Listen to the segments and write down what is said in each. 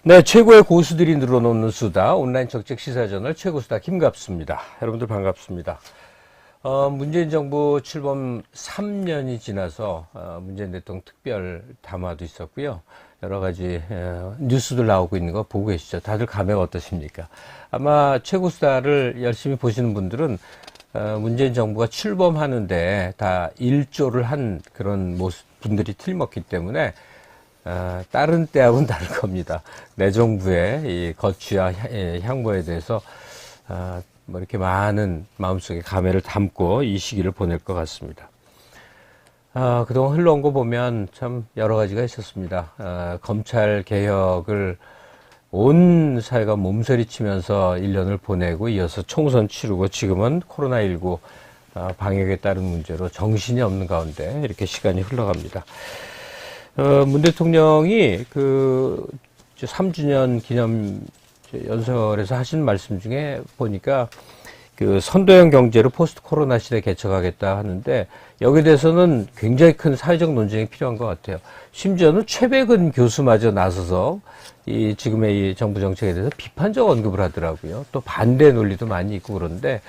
네, 최고의 고수들이 늘어놓는 수다, 온라인 정책 시사저널 최고수다 김갑수입니다. 여러분들 반갑습니다. 문재인 정부 출범 3년이 지나서 문재인 대통령 특별 담화도 있었고요. 여러 가지 뉴스들 나오고 있는 거 보고 계시죠? 다들 감회가 어떠십니까? 아마 최고수다를 열심히 보시는 분들은 문재인 정부가 출범하는데 다 일조를 한 그런 모습 분들이 틀림없기 때문에 다른 때하고는 다를 겁니다. 내 정부의 이 거취와 향보에 대해서 뭐 이렇게 많은 마음속에 감회를 담고 이 시기를 보낼 것 같습니다. 그동안 흘러온 거 보면 참 여러 가지가 있었습니다. 검찰 개혁을 온 사회가 몸서리치면서 1년을 보내고 이어서 총선 치르고 지금은 코로나19 방역에 따른 문제로 정신이 없는 가운데 이렇게 시간이 흘러갑니다. 문 대통령이 3주년 기념 연설에서 하신 말씀 중에 보니까 선도형 경제로 포스트 코로나 시대 개척하겠다 하는데 여기에 대해서는 굉장히 큰 사회적 논쟁이 필요한 것 같아요. 심지어는 최백은 교수마저 나서서 지금의 이 정부 정책에 대해서 비판적 언급을 하더라고요. 또 반대 논리도 많이 있고 그런데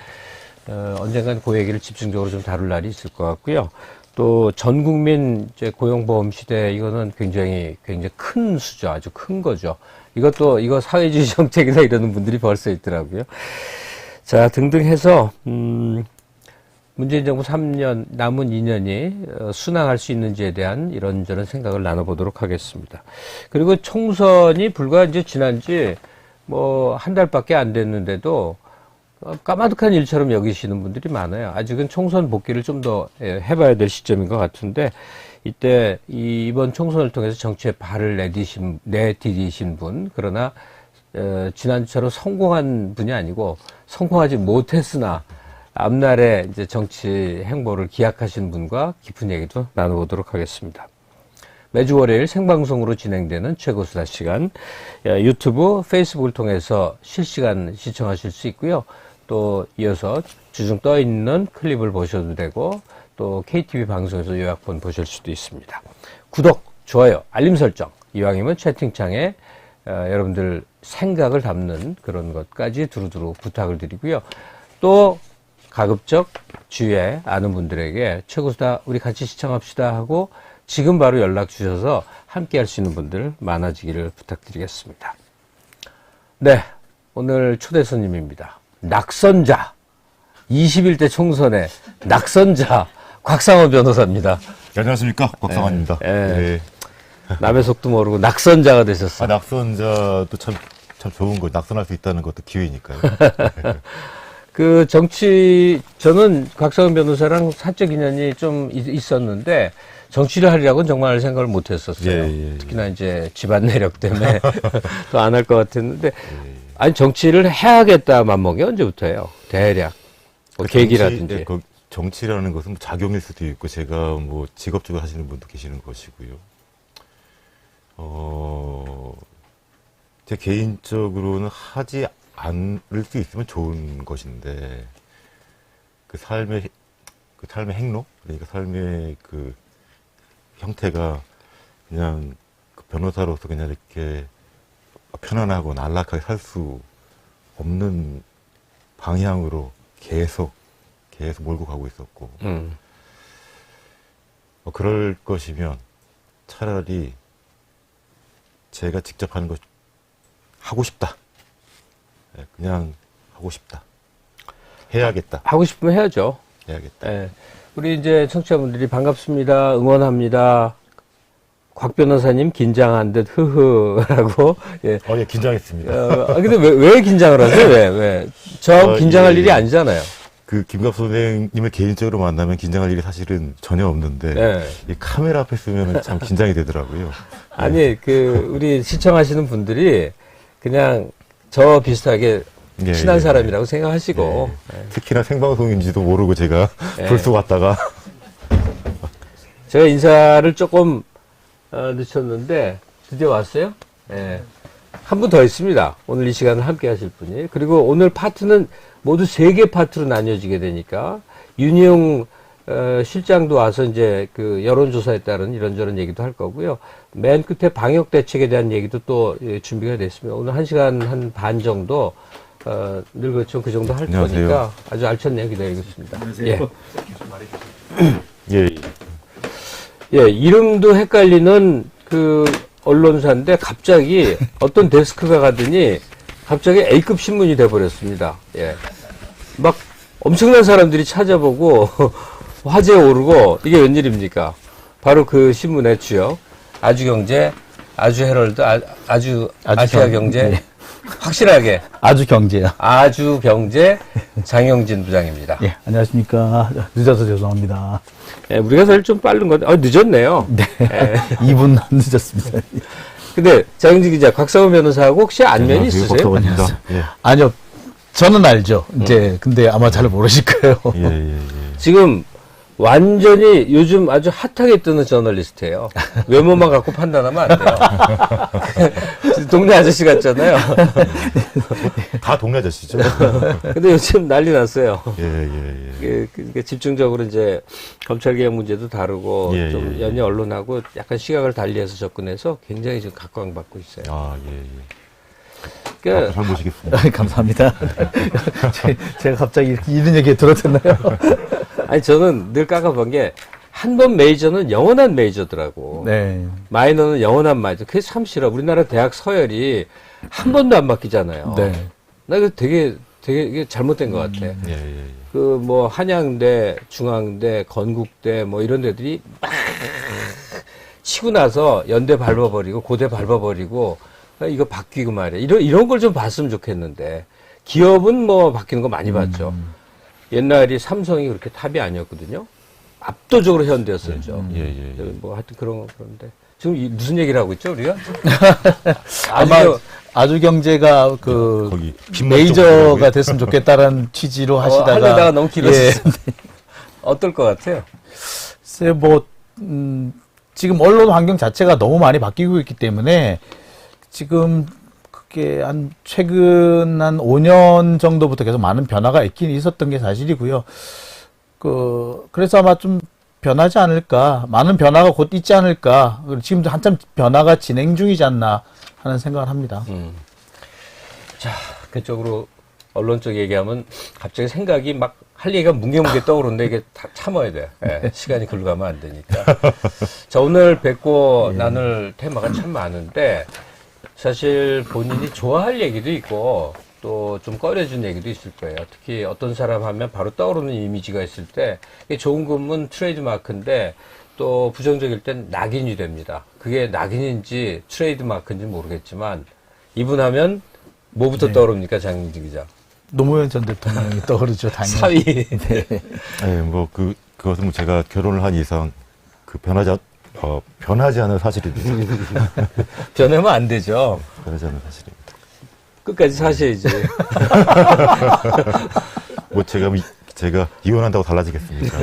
언젠간 그 얘기를 집중적으로 좀 다룰 날이 있을 것 같고요. 또 전 국민 고용보험 시대 이거는 굉장히 큰 수죠. 아주 큰 거죠. 이거 사회주의 정책이다 이러는 분들이 벌써 있더라고요. 자, 등등 해서 문재인 정부 3년 남은 2년이 순항할 수 있는지에 대한 이런저런 생각을 나눠보도록 하겠습니다. 그리고 총선이 불과 이제 지난 지 뭐 한 달밖에 안 됐는데도 까마득한 일처럼 여기시는 분들이 많아요. 아직은 총선 복귀를 좀 더 해봐야 될 시점인 것 같은데 이때 이번 총선을 통해서 정치에 발을 내디디신 분, 그러나 지난주처럼 성공한 분이 아니고 성공하지 못했으나 앞날에 이제 정치 행보를 기약하신 분과 깊은 얘기도 나눠보도록 하겠습니다. 매주 월요일 생방송으로 진행되는 최고수다 시간, 유튜브, 페이스북을 통해서 실시간 시청하실 수 있고요. 또 이어서 주중 떠 있는 클립을 보셔도 되고 또 KTV 방송에서 요약본 보실 수도 있습니다. 구독, 좋아요, 알림 설정, 이왕이면 채팅창에 여러분들 생각을 담는 그런 것까지 두루두루 부탁을 드리고요. 또 가급적 주위에 아는 분들에게 최고수다 우리 같이 시청합시다 하고 지금 바로 연락 주셔서 함께 할 수 있는 분들 많아지기를 부탁드리겠습니다. 네, 오늘 초대 손님입니다. 낙선자, 21대 총선의 낙선자 곽상원 변호사입니다. 네, 안녕하십니까, 곽상원입니다. 네. 남의 속도 모르고 낙선자가 되셨어요. 낙선자도 참 좋은 거, 낙선할 수 있다는 것도 기회니까요. 저는 곽상원 변호사랑 사적 인연이 좀 있었는데, 정치를 하리라고는 정말 생각을 못 했었어요. 특히나 이제 집안 내력 때문에 또 안 할 것 같았는데, 아니, 정치를 해야겠다 맘먹이 언제부터예요? 대략. 뭐 계기라든지. 정치라는 것은 작용일 수도 있고, 제가 뭐 직업적으로 하시는 분도 계시는 것이고요. 제 개인적으로는 하지 않을 수 있으면 좋은 것인데, 삶의 행로? 그러니까 삶의 형태가 그냥 변호사로서 그냥 이렇게 편안하고 안락하게 살 수 없는 방향으로 계속 몰고 가고 있었고, 그럴 것이면 차라리 제가 직접 하는 것 하고 싶다. 그냥 하고 싶다. 해야겠다. 하고 싶으면 해야죠. 해야겠다. 네. 우리 이제 청취자분들이 반갑습니다. 응원합니다. 곽 변호사님 긴장한 듯 흐흐라고. 예. 예, 긴장했습니다. 근데 왜 긴장을 하세요? 왜? 저 긴장할 일이 아니잖아요. 김갑 선생님을 개인적으로 만나면 긴장할 일이 사실은 전혀 없는데, 이 카메라 앞에 쓰면 참 긴장이 되더라고요. 아니, 우리 시청하시는 분들이 그냥 저 비슷하게 친한 사람이라고 생각하시고. 특히나 생방송인지도 모르고 제가 불쑥 왔다가. 제가 인사를 조금 늦췄는데 드디어 왔어요. 한 분 더 있습니다. 오늘 이 시간을 함께 하실 분이. 그리고 오늘 파트는 모두 3개 파트로 나뉘어지게 되니까 윤희용 실장도 와서 이제 그 여론조사에 따른 이런저런 얘기도 할 거고요. 맨 끝에 방역 대책에 대한 얘기도 또 준비가 됐습니다. 오늘 1시간 한 반 정도, 늘 그렇죠. 그 정도 할 안녕하세요. 거니까 아주 알찬 얘기 기다리겠습니다. 안녕하세요. 예. 예, 이름도 헷갈리는 그 언론사인데 갑자기 어떤 데스크가 가더니 갑자기 A급 신문이 돼버렸습니다. 예. 막 엄청난 사람들이 찾아보고 화제에 오르고 이게 웬일입니까? 바로 그 신문의 주역 아주경제, 아주헤럴드, 아시아경제 네. 확실하게 아주 경제요. 아주경제 장영진 부장입니다. 예, 안녕하십니까. 늦어서 죄송합니다. 예, 우리가 사실 좀 빠른 건데 늦었네요. 네. 예. 2분 늦었습니다. 근데 장영진 기자, 곽상우 변호사하고 혹시 안면이 안녕하세요. 있으세요? 박사원입니다. 예. 아니요. 저는 알죠. 이제, 근데 아마 잘 모르실 거예요. 예. 지금 완전히 요즘 아주 핫하게 뜨는 저널리스트예요. 외모만 갖고 판단하면 안 돼요. 동네 아저씨 같잖아요. 다 동네 아저씨죠? 근데 요즘 난리 났어요. 예. 그러니까 집중적으로 이제 검찰개혁 문제도 다루고 예, 좀 예. 연예 언론하고 약간 시각을 달리해서 접근해서 굉장히 지금 각광받고 있어요. 아, 예. 그러니까 잘 모시겠습니다. 감사합니다. 제가 갑자기 이렇게 이런 얘기 들었었나요? 아니 저는 늘 깝깝한 게 한 번 메이저는 영원한 메이저더라고. 네. 마이너는 영원한 마이너. 그게 참 싫어. 우리나라 대학 서열이 한 번도 안 바뀌잖아요. 네. 나 이거 되게 이게 잘못된 것 같아. 예. 그 뭐 한양대, 중앙대, 건국대 뭐 이런 데들이 막 치고 나서 연대 밟아버리고 고대 밟아버리고 이거 바뀌고 말이야. 이런 걸 좀 봤으면 좋겠는데 기업은 뭐 바뀌는 거 많이 봤죠. 옛날이 삼성이 그렇게 탑이 아니었거든요. 압도적으로 현대였었죠. 예. 뭐 하여튼 그런데 지금 무슨 얘기를 하고 있죠 우리가? 아마 아주 경제가 그 거기 빈말 좀 메이저가 보더라고요. 됐으면 좋겠다라는 취지로 하시다가 하려다가 너무 길어졌어요. 예. 어떨 것 같아요? 글쎄 뭐 지금 언론 환경 자체가 너무 많이 바뀌고 있기 때문에 지금 그게 한 최근 한 5년 정도부터 계속 많은 변화가 있긴 있었던 게 사실이고요. 그래서 아마 좀 변하지 않을까, 많은 변화가 곧 있지 않을까. 그리고 지금도 한참 변화가 진행 중이지 않나 하는 생각을 합니다. 자, 그쪽으로 언론 쪽 얘기하면 갑자기 생각이 막 할 얘기가 뭉게뭉게 떠오르는데 이게 다 참아야 돼. 예, 시간이 글로 가면 안 되니까. 자, 오늘 뵙고 나눌 테마가 참 많은데 사실 본인이 좋아할 얘기도 있고 또 좀 꺼려준 얘기도 있을 거예요. 특히 어떤 사람 하면 바로 떠오르는 이미지가 있을 때 이게 좋은 거면 트레이드 마크인데 또 부정적일 땐 낙인이 됩니다. 그게 낙인인지 트레이드 마크인지 모르겠지만 이분 하면 뭐부터 떠오릅니까, 장민지 기자? 노무현 전 대통령이 떠오르죠, 당연히. 사위. 네. 예, 뭐 그것은 뭐 제가 결혼을 한 이상 변하지 않은 사실입니다. 변하면 안 되죠. 변하지 않은 사실입니다. 끝까지 사셔야지. 뭐 제가 이혼한다고 달라지겠습니까?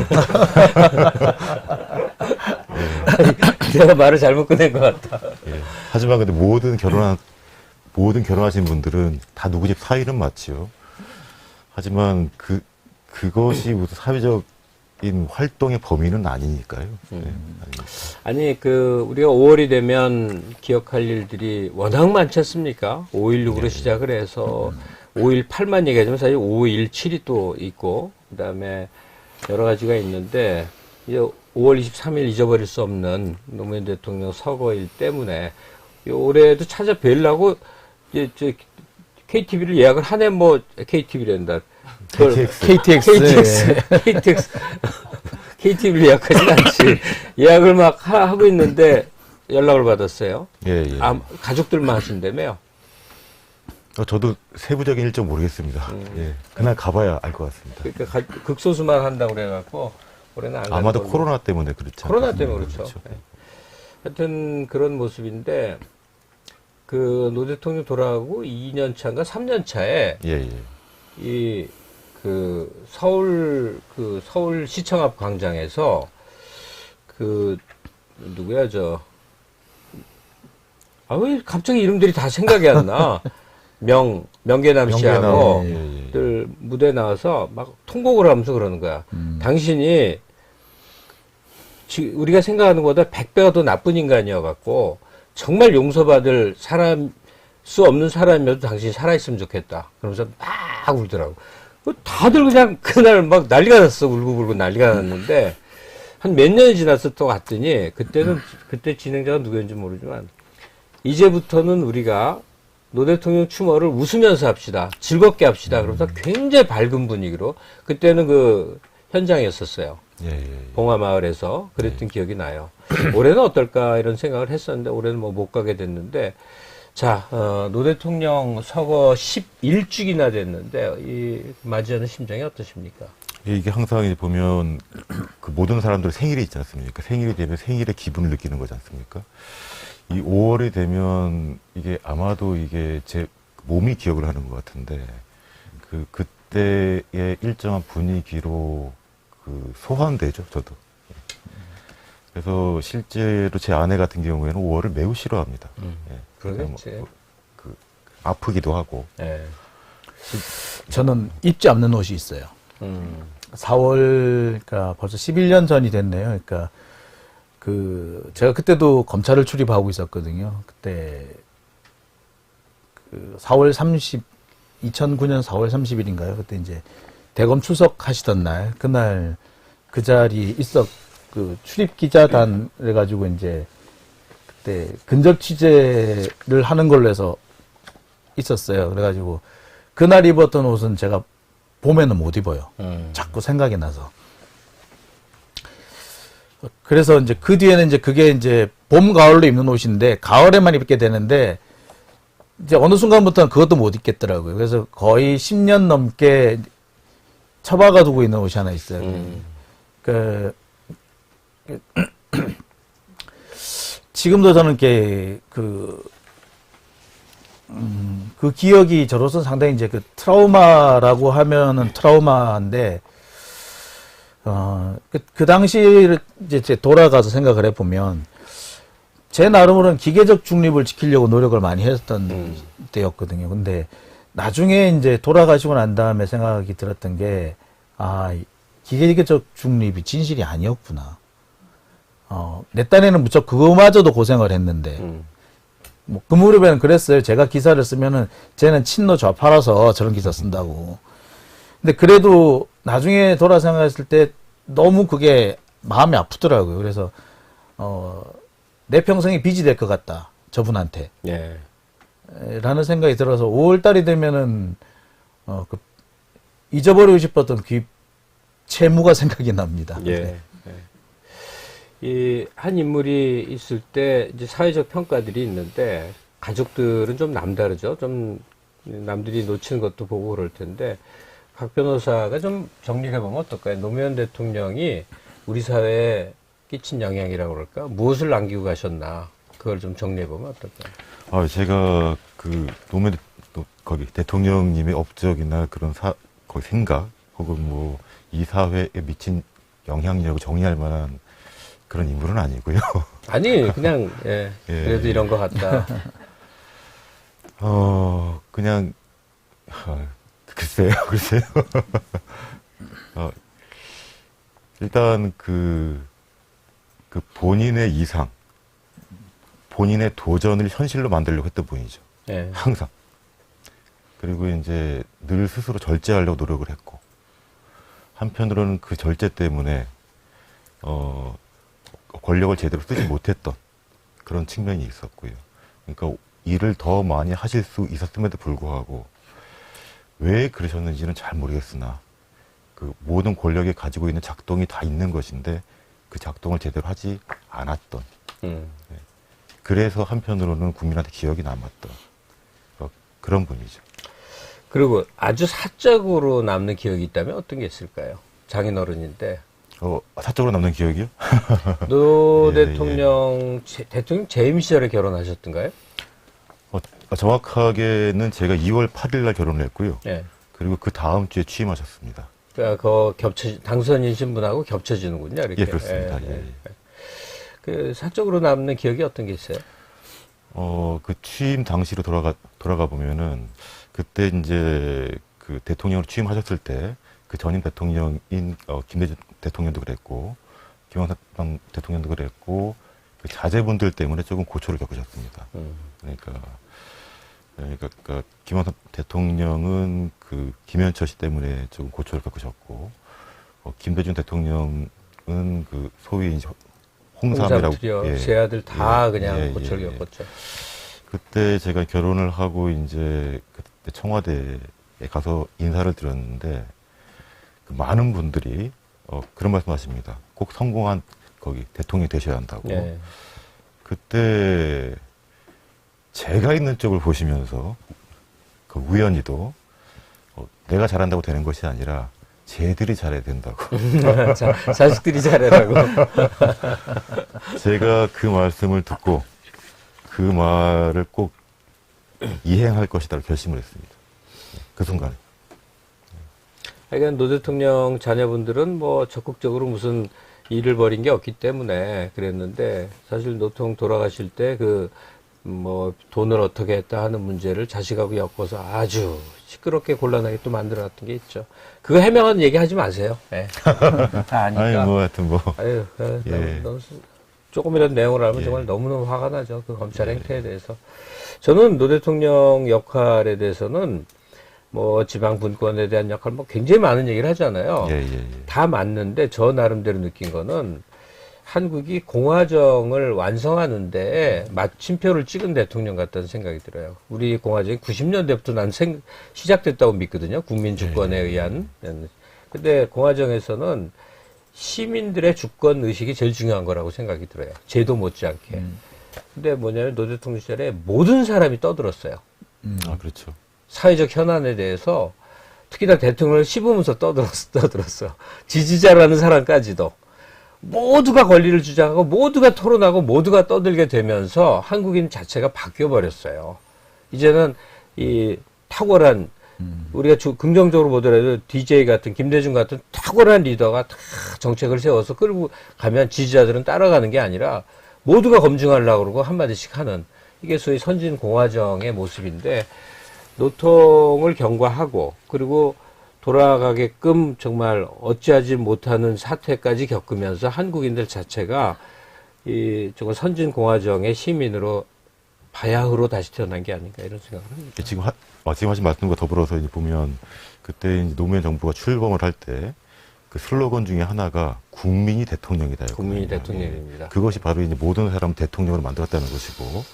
내가 말을 잘못 꺼낸 것 같다. 예. 하지만 근데 모든 결혼하신 분들은 다 누구 집 사위는 맞지요. 하지만 그것이 무슨 사회적인 활동의 범위는 아니니까요. 네, 아니니까. 아니, 우리가 5월이 되면 기억할 일들이 워낙 많지 않습니까? 5.16으로 시작을 해서 5.18만 얘기하지만 사실 5.17이 또 있고, 그 다음에 여러 가지가 있는데, 이제 5월 23일 잊어버릴 수 없는 노무현 대통령 서거일 때문에, 올해도 찾아뵈려고, 이제, KTV를 예약을 하네, 뭐, KTV란다. KTX. KTV를 예약하진 않지. 예약을 막 하고 있는데 연락을 받았어요. 예. 가족들만 하신다며요. 저도 세부적인 일정 모르겠습니다. 예. 그날 가봐야 알 것 같습니다. 그러니까 극소수만 한다고 그래갖고 올해는 안 가는 아마도 걸로. 코로나 때문에 그렇죠. 코로나 때문에 그렇죠. 네. 하여튼 그런 모습인데 노 대통령 돌아가고 2년 차인가 3년 차에 예. 서울 시청 앞 광장에서 누구야 왜 갑자기 이름들이 다 생각이 안 나? 명계남 씨하고 예. 들 무대 나와서 막 통곡을 하면서 그러는 거야. 당신이 우리가 생각하는 것보다 100배가 더 나쁜 인간이어갖고 정말 용서받을 수 없는 사람이어도 당신이 살아있으면 좋겠다. 그러면서 막 울더라고. 다들 그냥 그날 막 난리가 났어. 울고불고 난리가 났는데 한 몇 년이 지나서 또 갔더니 그때 진행자가 누구였는지 모르지만 이제부터는 우리가 노 대통령 추모를 웃으면서 합시다. 즐겁게 합시다. 그러면서 굉장히 밝은 분위기로 그때는 그 현장이었었어요. 봉화마을에서 그랬던 기억이 나요. 올해는 어떨까 이런 생각을 했었는데 올해는 뭐 못 가게 됐는데 자, 노 대통령 서거 11주기나 됐는데 이 맞이하는 심정이 어떠십니까? 이게 항상 이제 보면 그 모든 사람들 생일이 있지 않습니까? 생일이 되면 생일의 기분을 느끼는 거지 않습니까? 이 5월이 되면 이게 아마도 이게 제 몸이 기억을 하는 것 같은데 그때의 일정한 분위기로 그 소환되죠, 저도. 그래서 실제로 제 아내 같은 경우에는 5월을 매우 싫어합니다. 그러겠지. 뭐, 아프기도 하고. 네. 저는 입지 않는 옷이 있어요. 4월, 그러니까 벌써 11년 전이 됐네요. 그러니까 제가 그때도 검찰을 출입하고 있었거든요. 그때 2009년 4월 30일인가요? 그때 이제 대검 출석하시던 날, 그날 그 자리에 출입 기자단 해가지고 이제 그때 근접 취재를 하는 걸로 해서 있었어요. 그래가지고 그날 입었던 옷은 제가 봄에는 못 입어요. 자꾸 생각이 나서. 그래서 이제 그 뒤에는 이제 그게 이제 봄, 가을로 입는 옷인데 가을에만 입게 되는데 이제 어느 순간부터는 그것도 못 입겠더라고요. 그래서 거의 10년 넘게 처박아 두고 있는 옷이 하나 있어요. 지금도 저는 그 기억이 저로서 상당히 이제 트라우마라고 하면은 트라우마인데, 그 당시에 이제 돌아가서 생각을 해보면, 제 나름으로는 기계적 중립을 지키려고 노력을 많이 했던 때였거든요. 근데 나중에 이제 돌아가시고 난 다음에 생각이 들었던 게, 기계적 중립이 진실이 아니었구나. 내 딴에는 무척 그거마저도 고생을 했는데, 그 무렵에는 그랬어요. 제가 기사를 쓰면은, 쟤는 친노 좌파라서 저런 기사 쓴다고. 근데 그래도 나중에 돌아 생각했을 때 너무 그게 마음이 아프더라고요. 그래서, 내 평생이 빚이 될 것 같다. 저분한테. 예. 라는 생각이 들어서 5월달이 되면은, 잊어버리고 싶었던 채무가 생각이 납니다. 예. 이 한 인물이 있을 때 이제 사회적 평가들이 있는데 가족들은 좀 남다르죠. 좀 남들이 놓치는 것도 보고 그럴 텐데 박 변호사가 좀 정리해 보면 어떨까요? 노무현 대통령이 우리 사회에 끼친 영향이라고 그럴까? 무엇을 남기고 가셨나? 그걸 좀 정리해 보면 어떨까요? 제가 노무현 거기 대통령님의 업적이나 그런 거기 생각 혹은 뭐 이 사회에 미친 영향력을 정리할 만한 그런 인물은 아니고요. 아니, 그냥, 그래도 이런 것 같다. 그냥, 글쎄요. 일단 본인의 이상, 본인의 도전을 현실로 만들려고 했던 분이죠. 예. 항상. 그리고 이제 늘 스스로 절제하려고 노력을 했고, 한편으로는 그 절제 때문에, 권력을 제대로 쓰지 못했던 그런 측면이 있었고요. 그러니까 일을 더 많이 하실 수 있었음에도 불구하고 왜 그러셨는지는 잘 모르겠으나 그 모든 권력이 가지고 있는 작동이 다 있는 것인데 그 작동을 제대로 하지 않았던. 그래서 한편으로는 국민한테 기억이 남았던 그런 분이죠. 그리고 아주 사적으로 남는 기억이 있다면 어떤 게 있을까요? 장인어른인데. 사적으로 남는 기억이요? 노 대통령 재임 시절에 결혼하셨던가요? 정확하게는 제가 2월 8일 날 결혼을 했고요. 예. 그리고 그 다음 주에 취임하셨습니다. 그러니까 당선인 신분하고 겹쳐지는군요. 이렇게. 예, 그렇습니다. 예. 그 사적으로 남는 기억이 어떤 게 있어요? 그 취임 당시로 돌아가 보면은 그때 이제 그 대통령으로 취임하셨을 때 그 전임 대통령인 김대중 대통령도 그랬고 김영삼 대통령도 그랬고 그 자제분들 때문에 조금 고초를 겪으셨습니다. 그러니까 김영삼 대통령은 그 김현철 씨 때문에 조금 고초를 겪으셨고 김대중 대통령은 그 소위 이제 홍삼이라고 세 아들 다 그냥 예, 고초를 예. 겪었죠. 그때 제가 결혼을 하고 이제 그때 청와대에 가서 인사를 드렸는데 그 많은 분들이 그런 말씀하십니다. 꼭 성공한 거기 대통령이 되셔야 한다고. 예. 그때 제가 있는 쪽을 보시면서 그 우연히도 내가 잘한다고 되는 것이 아니라 쟤들이 잘해야 된다고. 자식들이 잘해라고. 제가 그 말씀을 듣고 그 말을 꼭 이행할 것이다 결심을 했습니다. 그 순간에. 하여간 노 대통령 자녀분들은 뭐 적극적으로 무슨 일을 벌인 게 없기 때문에 그랬는데 사실 노 대통령 돌아가실 때 그 뭐 돈을 어떻게 했다 하는 문제를 자식하고 엮어서 아주 시끄럽게 곤란하게 또 만들어놨던 게 있죠. 그거 해명하는 얘기 하지 마세요. 네. 다 아니까. 아니 뭐 하여튼 뭐. 아유, 예. 너무 조금이라도 내용을 알면 예. 정말 너무너무 화가 나죠. 그 검찰 행태에 대해서. 저는 노 대통령 역할에 대해서는 뭐 지방 분권에 대한 역할 뭐 굉장히 많은 얘기를 하잖아요. 예. 다 맞는데 저 나름대로 느낀 거는 한국이 공화정을 완성하는데 마침표를 찍은 대통령 같다는 생각이 들어요. 우리 공화정이 90년대부터 난 시작됐다고 믿거든요. 국민 주권에 의한. 근데 공화정에서는 시민들의 주권 의식이 제일 중요한 거라고 생각이 들어요. 제도 못지않게. 근데 뭐냐면 노 대통령 시절에 모든 사람이 떠들었어요. 아 그렇죠. 사회적 현안에 대해서 특히나 대통령을 씹으면서 떠들었어. 지지자라는 사람까지도. 모두가 권리를 주장하고 모두가 토론하고 모두가 떠들게 되면서 한국인 자체가 바뀌어버렸어요. 이제는 이 탁월한 우리가 긍정적으로 보더라도 DJ 같은 김대중 같은 탁월한 리더가 다 정책을 세워서 끌고 가면 지지자들은 따라가는 게 아니라 모두가 검증하려고 그러고 한마디씩 하는 이게 소위 선진 공화정의 모습인데 노통을 경과하고 그리고 돌아가게끔 정말 어찌하지 못하는 사태까지 겪으면서 한국인들 자체가 이 정말 선진 공화정의 시민으로 바야흐로 다시 태어난 게 아닌가 이런 생각을 합니다. 지금 하신 말씀과 더불어서 이제 보면 그때 이제 노무현 정부가 출범을 할 때 그 슬로건 중에 하나가 국민이 대통령이다. 국민이 대통령입니다. 그것이 바로 이제 모든 사람 대통령으로 만들었다는 것이고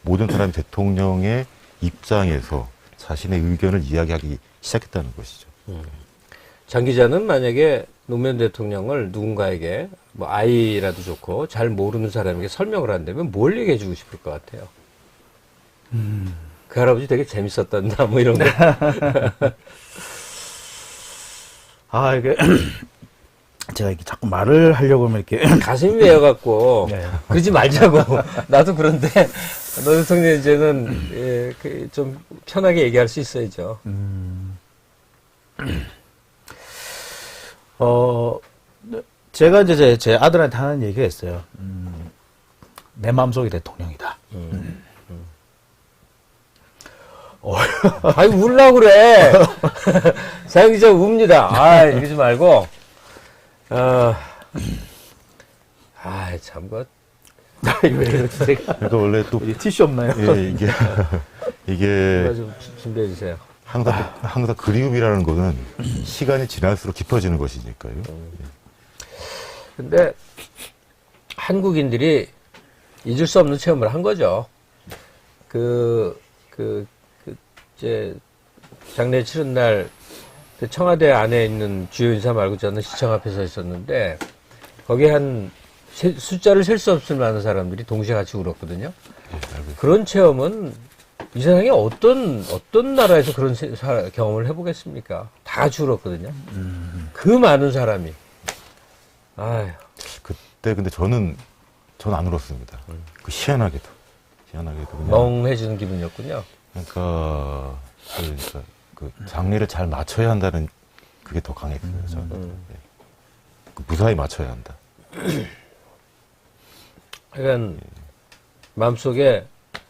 모든 사람이 대통령의 입장에서 자신의 의견을 이야기하기 시작했다는 것이죠. 장 기자는 만약에 노무현 대통령을 누군가에게 뭐 아이라도 좋고 잘 모르는 사람에게 설명을 한다면 뭘 얘기해 주고 싶을 것 같아요? 그 할아버지 되게 재밌었단다 뭐 이런 거. 아, 이게, 제가 이렇게 자꾸 말을 하려고 하면 이렇게. 가슴이 메어갖고 네. 그러지 말자고. 나도 그런데 노 대통령 이제는 예, 좀 편하게 얘기할 수 있어야죠. 제가 이제 제 아들한테 하는 얘기가 있어요. 내 마음속이 대통령이다. 아이, 울라고 그래. 사영 기자 웁니다. 아, 이러지 말고. 참, 왜 이렇게 제가. 그러니까 원래 또 티슈 없나요? 예, 이게 좀 준비해 주세요. 항상 그리움이라는 거는 시간이 지날수록 깊어지는 것이니까요. 근데 한국인들이 잊을 수 없는 체험을 한 거죠. 이제 장례 치른 날 그 청와대 안에 있는 주요 인사 말고 저는 시청 앞에 서 있었는데 거기에 숫자를 셀 수 없을 만한 사람들이 동시에 같이 울었거든요. 그런 체험은 이 세상에 어떤 나라에서 그런 경험을 해보겠습니까? 다 같이 울었거든요. 그 많은 사람이. 아휴. 그때 근데 저는 안 울었습니다. 그 희한하게도 그냥 멍해지는 기분이었군요. 그러니까 그 장례를 잘 맞춰야 한다는 그게 더 강했어요. 저는 네. 그 무사히 맞춰야 한다. 그러니까 마음속에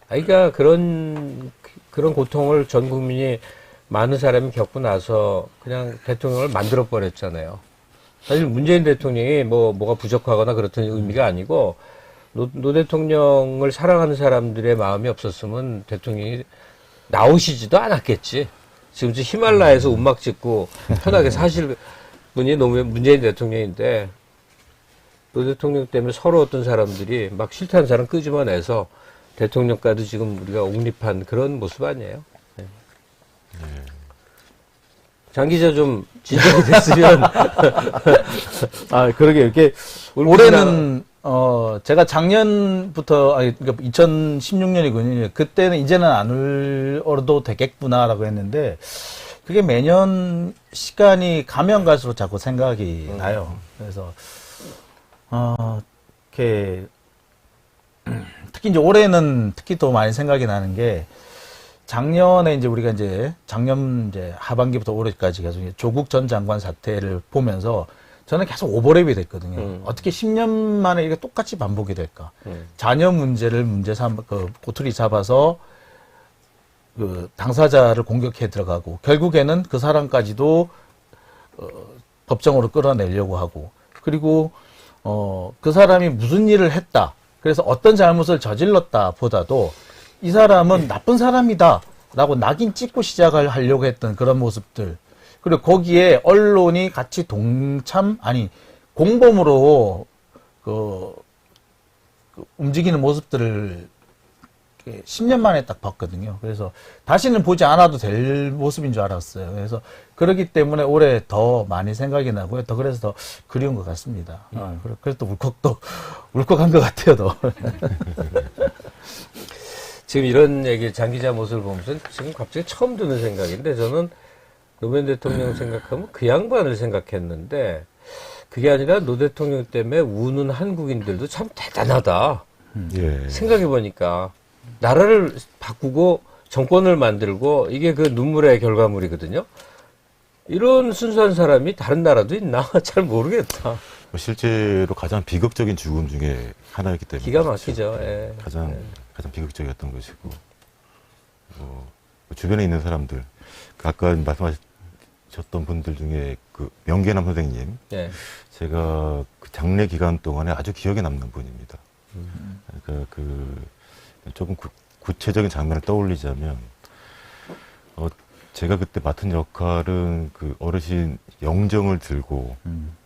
아이가 그런 고통을 전 국민이 많은 사람이 겪고 나서 그냥 대통령을 만들어 버렸잖아요. 사실 문재인 대통령이 뭐가 부족하거나 그렇다는 의미가 아니고 노 대통령을 사랑하는 사람들의 마음이 없었으면 대통령이 나오시지도 않았겠지. 지금 히말라야에서 움막 짓고 편하게 사실 분이 문재인 대통령인데 노 대통령 때문에 서러웠던 사람들이 막 싫다는 사람 끄집어내서 대통령까지 지금 우리가 옹립한 그런 모습 아니에요. 네. 장 기자 좀 진정이 됐으면. 아, 그러게, 이렇게, 올해는, 제가 작년부터, 그러니까 2016년이군요. 그때는 이제는 안 울어도 되겠구나라고 했는데, 그게 매년 시간이 가면 갈수록 자꾸 생각이 나요. 그래서, 이렇게, 특히 이제 올해는 특히 더 많이 생각이 나는 게, 작년에 이제 우리가 작년 하반기부터 올해까지 계속 조국 전 장관 사태를 보면서 저는 계속 오버랩이 됐거든요. 어떻게 10년 만에 이게 똑같이 반복이 될까? 자녀 문제를 꼬투리 잡아서 그 당사자를 공격해 들어가고 결국에는 그 사람까지도 법정으로 끌어내려고 하고 그리고 그 사람이 무슨 일을 했다. 그래서 어떤 잘못을 저질렀다 보다도 이 사람은 나쁜 사람이다 라고 낙인 찍고 시작을 하려고 했던 그런 모습들 그리고 거기에 언론이 같이 공범으로 움직이는 모습들을 10년 만에 딱 봤거든요. 그래서 다시는 보지 않아도 될 모습인 줄 알았어요. 그래서 그렇기 때문에 올해 더 많이 생각이 나고요. 그래서 더 그리운 것 같습니다. 그래서 또 울컥한 것 같아요. 더. 지금 이런 얘기, 장 기자 모습을 보면서 지금 갑자기 처음 드는 생각인데 저는 노무현 대통령 생각하면 그 양반을 생각했는데 그게 아니라 노 대통령 때문에 우는 한국인들도 참 대단하다. 예. 생각해보니까 나라를 바꾸고 정권을 만들고 이게 그 눈물의 결과물이거든요. 이런 순수한 사람이 다른 나라도 있나? 잘 모르겠다. 실제로 가장 비극적인 죽음 중에 하나였기 때문에. 기가 막히죠. 예. 가장 비극적이었던 것이고, 주변에 있는 사람들, 아까 말씀하셨던 분들 중에 그 명계남 선생님, 예. 제가 그 장례 기간 동안에 아주 기억에 남는 분입니다. 그러니까 조금 구체적인 장면을 떠올리자면, 제가 그때 맡은 역할은 그 어르신 영정을 들고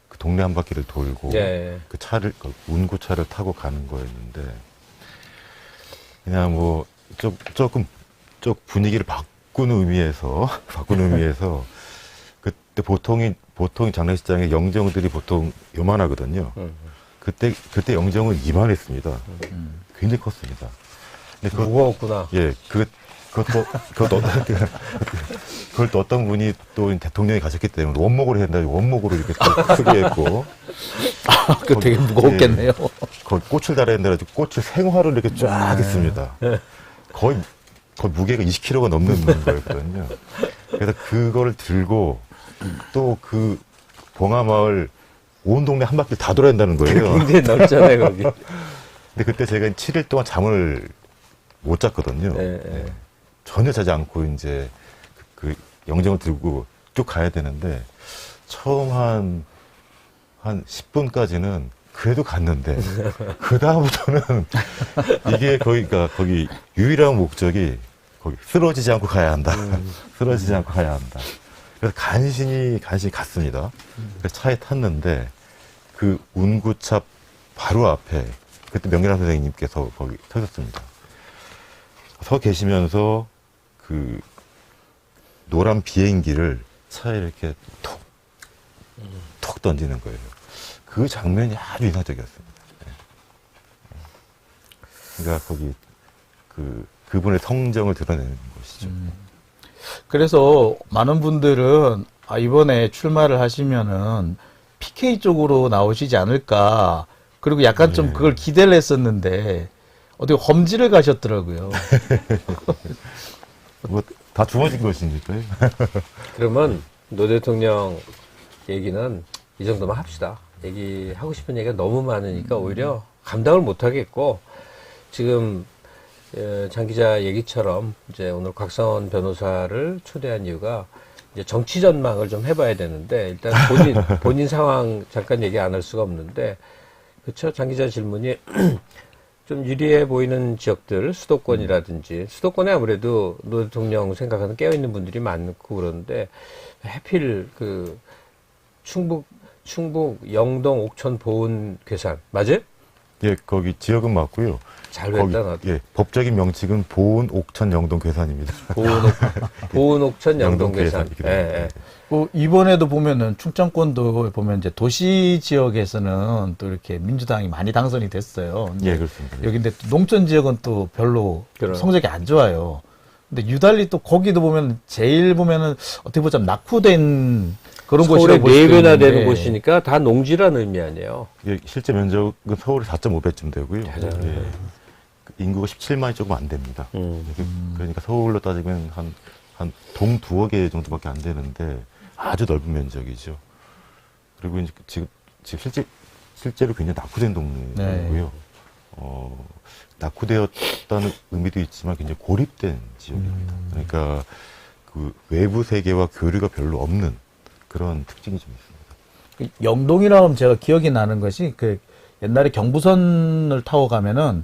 그 동네 한 바퀴를 돌고 예. 그 운구차를 타고 가는 거였는데 그냥 조금 분위기를 바꾸는 의미에서 그때 보통 장례식장에 영정들이 보통 요만하거든요. 그때 영정은 이만했습니다. 굉장히 컸습니다. 근데 무거웠구나. 예, 그걸 또 어떤 분이 또 대통령이 가셨기 때문에 원목으로 해야 된다. 원목으로 이렇게 크게 했고. 그 되게 무거웠겠네요. 거기 꽃을 달아야 된다. 꽃을 생화로 이렇게 쫙 했습니다. 거의 무게가 20kg가 넘는 거였거든요. 그래서 그걸 들고 또 그 봉하마을 온 동네 한 바퀴 다 돌아야 된다는 거예요. 굉장히 넓잖아요, 거기. 근데 그때 제가 7일 동안 잠을 못 잤거든요. 네. 전혀 자지 않고 이제 그 영정을 들고 쭉 가야 되는데 처음 한 10분까지는 그래도 갔는데 그 다음부터는 이게 거기 유일한 목적이 거기 쓰러지지 않고 가야 한다. 쓰러지지 않고 가야 한다. 그래서 간신히 갔습니다. 그래서 차에 탔는데 그 운구차 바로 앞에 그때 명렬한 선생님께서 거기 서셨습니다. 서 계시면서 그 노란 비행기를 차에 이렇게 톡 던지는 거예요. 그 장면이 아주 인상적이었습니다. 그러니까 거기 그분의 성정을 드러내는 것이죠. 그래서 많은 분들은 이번에 출마를 하시면은 PK 쪽으로 나오시지 않을까. 그리고 약간 좀 그걸 기대를 했었는데 어떻게 험지를 가셨더라고요. 다 주어진 것입니까? 그러면 노 대통령 얘기는 이 정도만 합시다. 얘기하고 싶은 얘기가 너무 많으니까 오히려 감당을 못 하겠고 지금 장 기자 얘기처럼 이제 오늘 곽상원 변호사를 초대한 이유가 이제 정치 전망을 좀 해봐야 되는데 일단 본인 상황 잠깐 얘기 안 할 수가 없는데 그렇죠. 장 기자 질문이 좀 유리해 보이는 지역들 수도권이라든지 수도권에 아무래도 노 대통령 생각하는 깨어 있는 분들이 많고 그런데 해필 그 충북 영동 옥천 보은 괴산 맞아요? 예, 거기 지역은 맞고요. 잘 거기, 됐다 나도. 예, 법적인 명칭은 보은 옥천 영동 괴산입니다. 보은 옥천 영동 영동 괴산. 괴산, 예, 예. 이번에도 보면은 충청권도 보면 이제 도시 지역에서는 또 이렇게 민주당이 많이 당선이 됐어요. 예, 그렇습니다. 여기인데 또 농촌 지역은 또 별로 그럼. 성적이 안 좋아요. 근데 유달리 또 거기도 보면 제일 보면은 어떻게 보자면 낙후된 그런 서울의 곳이라고 볼 수도 4배나 있는데 되는 곳이니까 다 농지라는 의미 아니에요. 예, 실제 면적은 서울이 4.5배쯤 되고요. 맞아요. 예, 인구가 17만이 조금 안 됩니다. 그러니까 서울로 따지면 한 동 2개 정도밖에 안 되는데 아주 넓은 면적이죠. 그리고 이제 지금 실제로 굉장히 낙후된 동네고요. 낙후되었다는 의미도 있지만 굉장히 고립된 지역입니다. 그러니까 그 외부 세계와 교류가 별로 없는 그런 특징이 좀 있습니다. 영동이라고 하면 제가 기억이 나는 것이 그 옛날에 경부선을 타고 가면은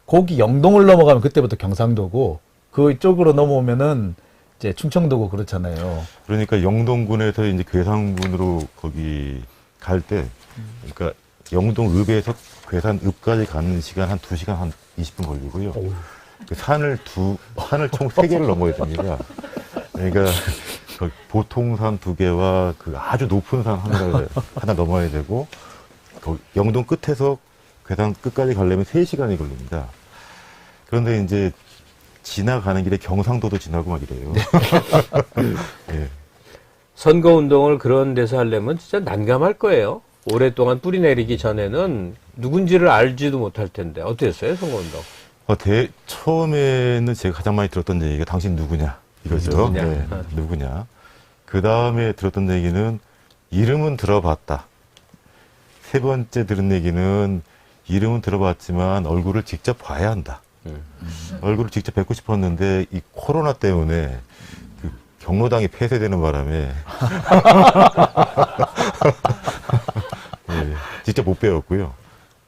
거기 영동을 넘어가면 그때부터 경상도고 그쪽으로 넘어오면은 이제 충청도고 그렇잖아요. 그러니까 영동군에서 이제 괴산군으로 거기 갈 때, 그러니까 영동읍에서 괴산읍까지 가는 시간 한 2시간 한 20분 걸리고요. 그 산을 총 3개를 넘어야 됩니다. 그러니까 그 보통산 2개와 그 아주 높은 산 하나 넘어야 되고, 영동 끝에서 괴산 끝까지 가려면 3시간이 걸립니다. 그런데 이제 지나가는 길에 경상도도 지나고 막 이래요. 예. 선거운동을 그런 데서 하려면 진짜 난감할 거예요. 오랫동안 뿌리 내리기 전에는 누군지를 알지도 못할 텐데. 어땠어요, 선거운동? 처음에는 제가 가장 많이 들었던 얘기가 당신 누구냐 이거죠. 누구냐. 네, 누구냐. 그 다음에 들었던 얘기는 이름은 들어봤다. 세 번째 들은 얘기는 이름은 들어봤지만 얼굴을 직접 봐야 한다. 얼굴을 직접 뵙고 싶었는데 이 코로나 때문에 그 경로당이 폐쇄되는 바람에 네, 직접 못 배웠고요.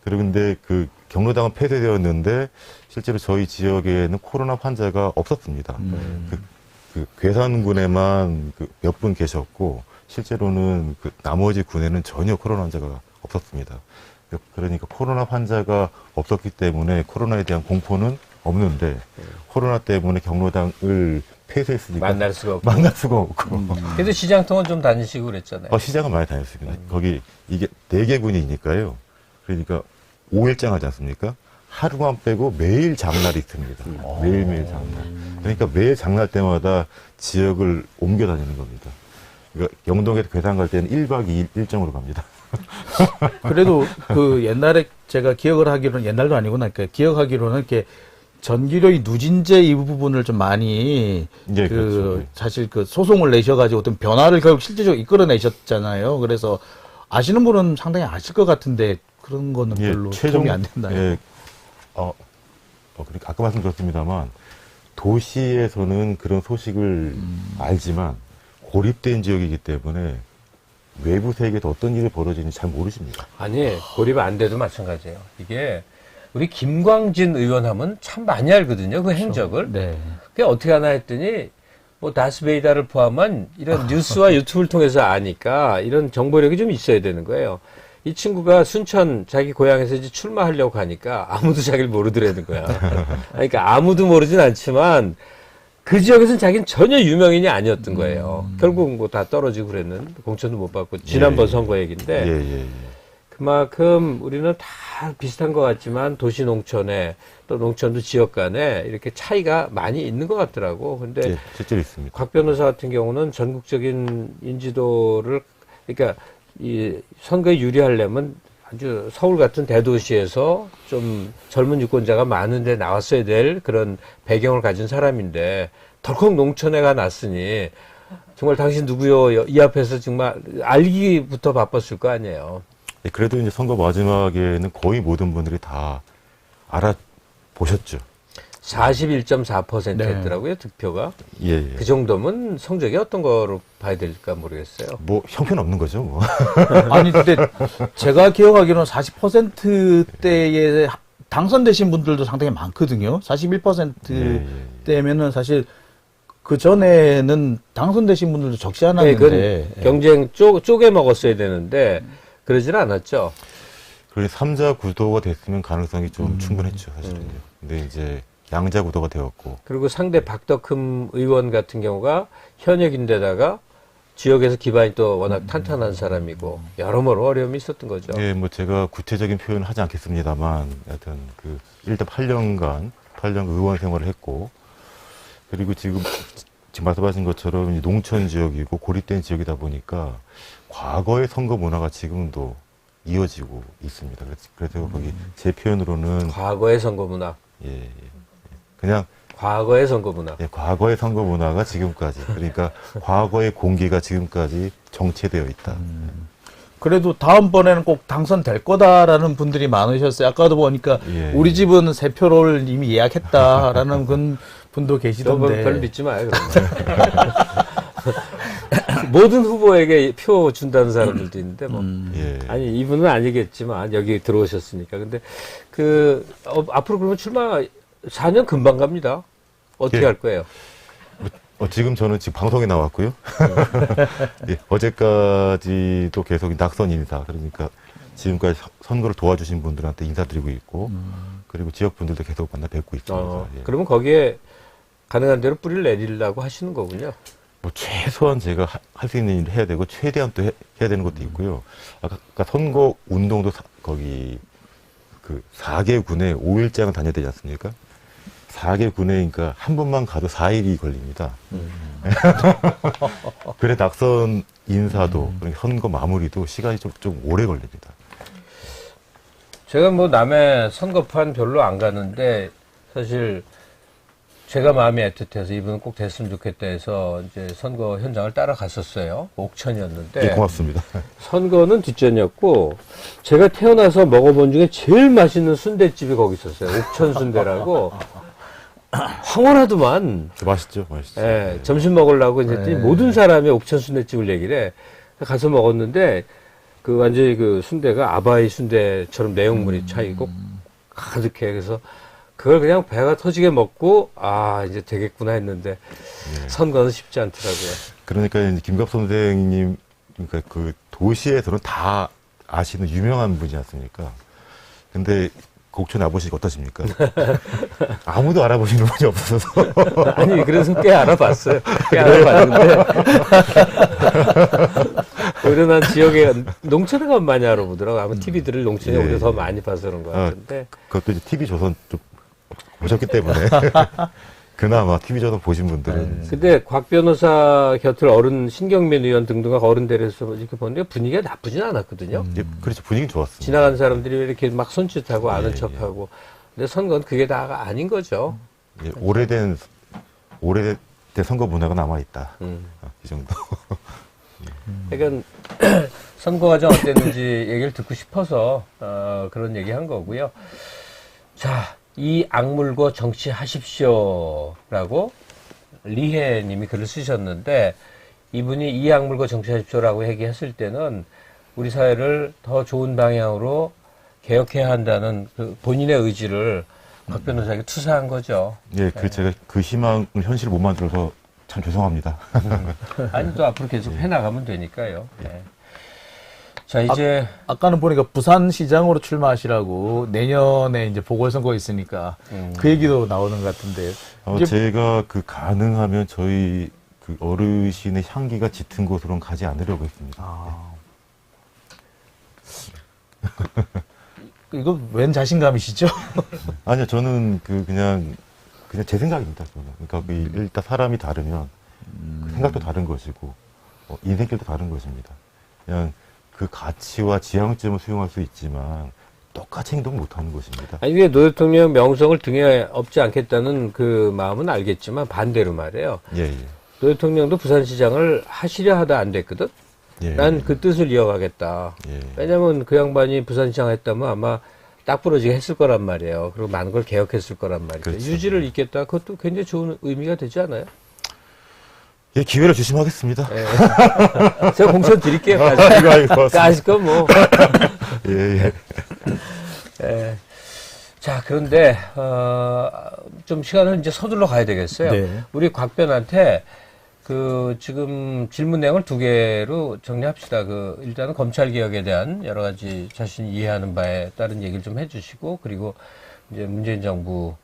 그리고 근데 그 경로당은 폐쇄되었는데 실제로 저희 지역에는 코로나 환자가 없었습니다. 그 괴산군에만 그 몇 분 계셨고 실제로는 그 나머지 군에는 전혀 코로나 환자가 없었습니다. 그러니까 코로나 환자가 없었기 때문에 코로나에 대한 공포는 없는데 코로나 때문에 경로당을 폐쇄했으니까 만날 수가 없고. 그래도 시장 통은 좀 다니시고 그랬잖아요. 시장은 많이 다녔습니다. 거기 이게 4개 군이니까요. 그러니까 5일장 하지 않습니까? 하루만 빼고 매일 장날이 있습니다. 매일매일 장날. 그러니까 매일 장날 때마다 지역을 옮겨 다니는 겁니다. 그러니까 영동에서 괴산 갈 때는 1박 2일 일정으로 갑니다. 그래도 그 옛날에 제가 기억을 하기로는 옛날도 아니구나. 그러니까 기억하기로는 이렇게 전기료의 누진제 이 부분을 좀 많이 예, 그렇죠. 사실 그 소송을 내셔가지고 어떤 변화를 결국 실질적으로 이끌어내셨잖아요. 그래서 아시는 분은 상당히 아실 것 같은데 그런 거는 별로 도움이 안 된다요. 예, 그러니까 아까 말씀드렸습니다만 도시에서는 그런 소식을 알지만 고립된 지역이기 때문에 외부 세계에서 어떤 일이 벌어지는지 잘 모르십니다. 아니, 고립 안 돼도 마찬가지예요. 이게 우리 김광진 의원 하면 참 많이 알거든요. 그 행적을. 네. 그게 어떻게 하나 했더니 뭐 다스베이다를 포함한 이런 뉴스와 유튜브를 통해서 아니까 이런 정보력이 좀 있어야 되는 거예요. 이 친구가 순천 자기 고향에서 이제 출마하려고 하니까 아무도 자기를 모르더라는 거야. 그러니까 아무도 모르진 않지만 그 지역에서는 자기는 전혀 유명인이 아니었던 거예요. 결국 뭐 다 떨어지고 그랬는 공천도 못 받고 지난번 선거 얘기인데 그만큼 우리는 다 비슷한 것 같지만 도시 농촌에 또 농촌도 지역 간에 이렇게 차이가 많이 있는 것 같더라고. 근데 실제로 있습니다. 곽 변호사 같은 경우는 전국적인 인지도를 그러니까 이 선거에 유리하려면 아주 서울 같은 대도시에서 좀 젊은 유권자가 많은데 나왔어야 될 그런 배경을 가진 사람인데 덜컥 농촌에 가 났으니 정말 당신 누구요? 이 앞에서 정말 알기부터 바빴을 거 아니에요. 그래도 이제 선거 마지막에는 거의 모든 분들이 다 알아보셨죠. 41.4%였더라고요, 득표가. 예, 예. 그 정도면 성적이 어떤 거로 봐야 될까 모르겠어요. 뭐 형편없는 거죠, 뭐. 아니, 근데 제가 기억하기로는 40%대에 당선되신 분들도 상당히 많거든요. 41%대면은 사실 그 전에는 당선되신 분들도 적지 네, 않았는데. 그건 경쟁 쪼개 먹었어야 되는데 그러지는 않았죠. 그래서 3자 구도가 됐으면 가능성이 좀 충분했죠, 사실은요. 근데 이제 양자 구도가 되었고. 그리고 상대 박덕흠 의원 같은 경우가 현역인데다가 지역에서 기반이 또 워낙 탄탄한 사람이고 여러모로 어려움이 있었던 거죠. 예, 뭐 제가 구체적인 표현을 하지 않겠습니다만, 하여튼 일단 8년 의원 생활을 했고, 그리고 지금 말씀하신 것처럼 이 농촌 지역이고 고립된 지역이다 보니까 과거의 선거 문화가 지금도 이어지고 있습니다. 그래서 거기 제 표현으로는 과거의 선거 문화. 예, 예. 그냥 과거의 선거 문화. 예, 과거의 선거 문화가 지금까지, 그러니까 과거의 공기가 지금까지 정체되어 있다. 그래도 다음번에는 꼭 당선될 거다라는 분들이 많으셨어요. 아까도 보니까 예, 우리 예. 집은 세 표를 이미 예약했다라는 분도 계시던데. 별 믿지 마요, 그런 거. 모든 후보에게 표 준다는 사람들도 있는데, 뭐. 예. 아니, 이분은 아니겠지만, 여기 들어오셨으니까. 근데, 앞으로 그러면 출마 4년 금방 갑니다. 어떻게 예. 할 거예요? 지금 저는 지금 방송에 나왔고요. 예, 어제까지도 계속 낙선 인사, 그러니까 지금까지 선거를 도와주신 분들한테 인사드리고 있고, 그리고 지역 분들도 계속 만나 뵙고 있습니다. 예. 그러면 거기에 가능한 대로 뿌리를 내리려고 하시는 거군요. 뭐 최소한 제가 할 수 있는 일을 해야 되고 최대한 또 해야 되는 것도 있고요. 아까 선거 운동도 거기 그 4개 군에 5일장을 다녀야 되지 않습니까? 4개 군에 그러니까 한 번만 가도 4일이 걸립니다. 그래 낙선 인사도 그러니까 선거 마무리도 시간이 좀 오래 걸립니다. 제가 뭐 남의 선거판 별로 안 가는데 사실 제가 마음이 애틋해서 이분은 꼭 됐으면 좋겠다 해서 이제 선거 현장을 따라갔었어요. 옥천이었는데. 예, 고맙습니다. 선거는 뒷전이었고 제가 태어나서 먹어본 중에 제일 맛있는 순대집이 거기 있었어요. 옥천 순대라고. 황홀하더만. 맛있죠, 맛있죠. 예, 점심 먹으려고 이제 했더니 모든 사람이 옥천 순대집을 얘기를 해. 가서 먹었는데 그 완전히 그 순대가 아바이 순대처럼 내용물이 차이고 가득해. 그래서 그걸 그냥 배가 터지게 먹고 이제 되겠구나 했는데 선거는 쉽지 않더라고요. 그러니까 이제 김갑 선생님 그러니까 그 도시에서는 다 아시는 유명한 분이지 않습니까? 근데 곡촌에 와보시니까 어떠십니까? 아무도 알아보시는 분이 없어서. 아니, 그래서 꽤 알아봤어요. 꽤 알아봤는데. 오히려 난 지역에, 농촌에 가면 많이 알아보더라고. 아마 TV들을 농촌에 예, 오히려 더 예. 많이 봐서 그런 것 같은데. 그것도 이제 TV조선 좀 보셨기 때문에. 그나마 TV조선 보신 분들은. 근데 곽 변호사 곁을 신경민 의원 등등과 어른들에서 이렇게 보는데 분위기가 나쁘진 않았거든요. 예, 그렇죠. 분위기는 좋았습니다. 지나가는 사람들이 왜 이렇게 막 손짓하고 아는 예, 척하고. 근데 선거는 그게 다가 아닌 거죠. 예, 오래된 선거 문화가 남아있다. 이 정도. 그러니까 선거 과정 어땠는지 얘기를 듣고 싶어서 그런 얘기 한 거고요. 자, 이 악물고 정치하십시오라고 리해 님이 글을 쓰셨는데 이분이 이 악물고 정치하십시오라고 얘기했을 때는 우리 사회를 더 좋은 방향으로 개혁해야 한다는 그 본인의 의지를 곽 변호사에게 투사한 거죠. 예, 제가 그 희망을 현실을 못 만들어서 참 죄송합니다. 아니 또 앞으로 계속 해나가면 되니까요. 네. 자 이제 아까는 보니까 부산시장으로 출마하시라고 내년에 이제 보궐선거 있으니까 그 얘기도 나오는 것 같은데. 제가 가능하면 저희 그 어르신의 향기가 짙은 곳으로는 가지 않으려고 했습니다. 이거 웬 자신감이시죠? 아니요, 저는 그냥 제 생각입니다. 저는. 그러니까 일단 사람이 다르면 생각도 다른 것이고 인생길도 다른 것입니다. 그냥 그 가치와 지향점을 수용할 수 있지만 똑같이 행동 못하는 것입니다. 아니 이게 노 대통령 명성을 등에 업지 않겠다는 그 마음은 알겠지만 반대로 말이에요. 예. 노 대통령도 부산시장을 하시려 하다 안 됐거든. 예. 난 그 뜻을 이어가겠다. 예. 왜냐면 그 양반이 부산시장 했다면 아마 딱 부러지게 했을 거란 말이에요. 그리고 많은 걸 개혁했을 거란 말이죠. 그렇죠. 유지를 잇겠다. 그것도 굉장히 좋은 의미가 되지 않아요? 예, 기회를 주시면 하겠습니다. 예. 제가 공천 드릴게요. 아이고, 까짓 거 뭐. 예, 예. 예. 자, 그런데, 좀 시간을 이제 서둘러 가야 되겠어요. 네. 우리 곽변한테 지금 질문 내용을 두 개로 정리합시다. 일단은 검찰개혁에 대한 여러 가지 자신이 이해하는 바에 따른 얘기를 좀 해주시고, 그리고 이제 문재인 정부,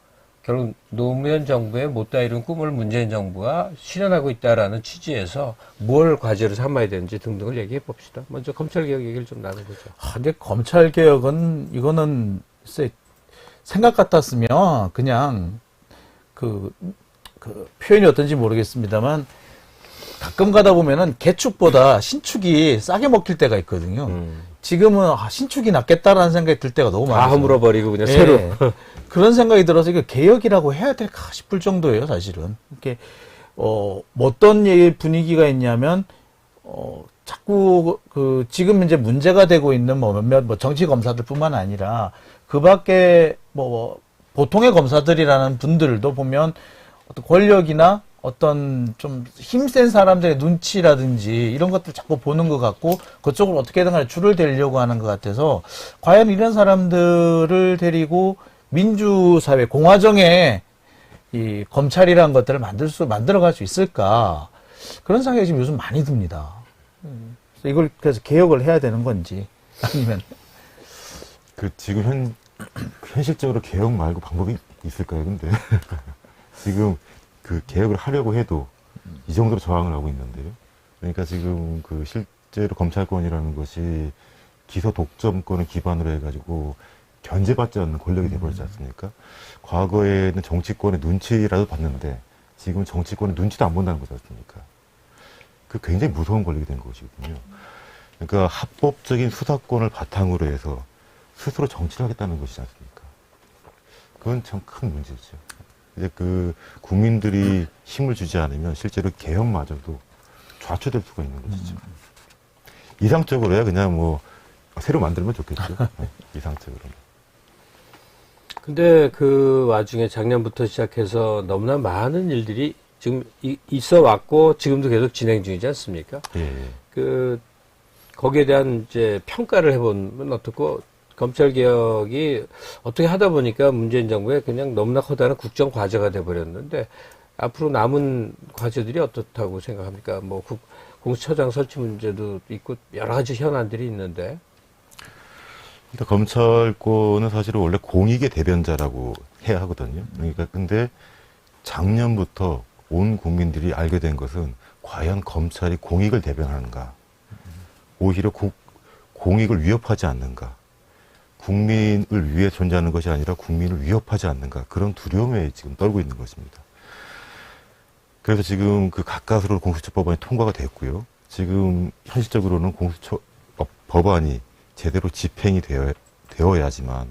결국 노무현 정부의 못다 이룬 꿈을 문재인 정부가 실현하고 있다라는 취지에서 뭘 과제로 삼아야 되는지 등등을 얘기해 봅시다. 먼저 검찰개혁 얘기를 좀 나눠보죠. 근데 검찰개혁은, 이거는, 글쎄, 생각 같았으면, 그냥, 표현이 어떤지 모르겠습니다만, 가끔 가다 보면은 개축보다 신축이 싸게 먹힐 때가 있거든요. 지금은 신축이 낫겠다라는 생각이 들 때가 너무 많아요. 다 허물어버리고 그냥 예. 새로. 그런 생각이 들어서 이거 개혁이라고 해야 될까 싶을 정도예요, 사실은. 이렇게, 어떤 분위기가 있냐면, 자꾸, 지금 이제 문제가 되고 있는 몇몇 정치 검사들 뿐만 아니라, 그 밖에, 보통의 검사들이라는 분들도 보면, 어떤 권력이나 어떤 좀 힘센 사람들의 눈치라든지 이런 것들 자꾸 보는 것 같고 그쪽으로 어떻게든 간에 줄을 대려고 하는 것 같아서 과연 이런 사람들을 데리고 민주사회 공화정에 이 검찰이라는 것들을 만들어갈 수 있을까 그런 생각이 지금 요즘 많이 듭니다. 이걸 그래서 개혁을 해야 되는 건지 아니면 지금 현실적으로 개혁 말고 방법이 있을까요, 근데? 지금 개혁을 하려고 해도 이 정도로 저항을 하고 있는데요. 그러니까 지금 실제로 검찰권이라는 것이 기소 독점권을 기반으로 해가지고 견제받지 않는 권력이 돼버리지 않습니까? 과거에는 정치권의 눈치라도 봤는데 지금은 정치권의 눈치도 안 본다는 거지 않습니까? 굉장히 무서운 권력이 된 것이거든요. 그러니까 합법적인 수사권을 바탕으로 해서 스스로 정치를 하겠다는 것이지 않습니까? 그건 참 큰 문제죠. 이제 국민들이 힘을 주지 않으면 실제로 개혁마저도 좌초될 수가 있는 것이죠. 이상적으로야 그냥 새로 만들면 좋겠죠. 네, 이상적으로는. 근데 그 와중에 작년부터 시작해서 너무나 많은 일들이 지금 있어 왔고 지금도 계속 진행 중이지 않습니까? 예, 예. 거기에 대한 이제 평가를 해보면 어떻고 검찰개혁이 어떻게 하다 보니까 문재인 정부에 그냥 너무나 커다란 국정 과제가 돼버렸는데 앞으로 남은 과제들이 어떻다고 생각합니까? 공수처장 설치 문제도 있고 여러 가지 현안들이 있는데. 일단 검찰권은 사실은 원래 공익의 대변자라고 해야 하거든요. 그러니까 근데 작년부터 온 국민들이 알게 된 것은 과연 검찰이 공익을 대변하는가, 오히려 공익을 위협하지 않는가. 국민을 위해 존재하는 것이 아니라 국민을 위협하지 않는가 그런 두려움에 지금 떨고 있는 것입니다. 그래서 지금 가까스로 공수처법안이 통과가 됐고요. 지금 현실적으로는 공수처 법안이 제대로 집행이 되어야지만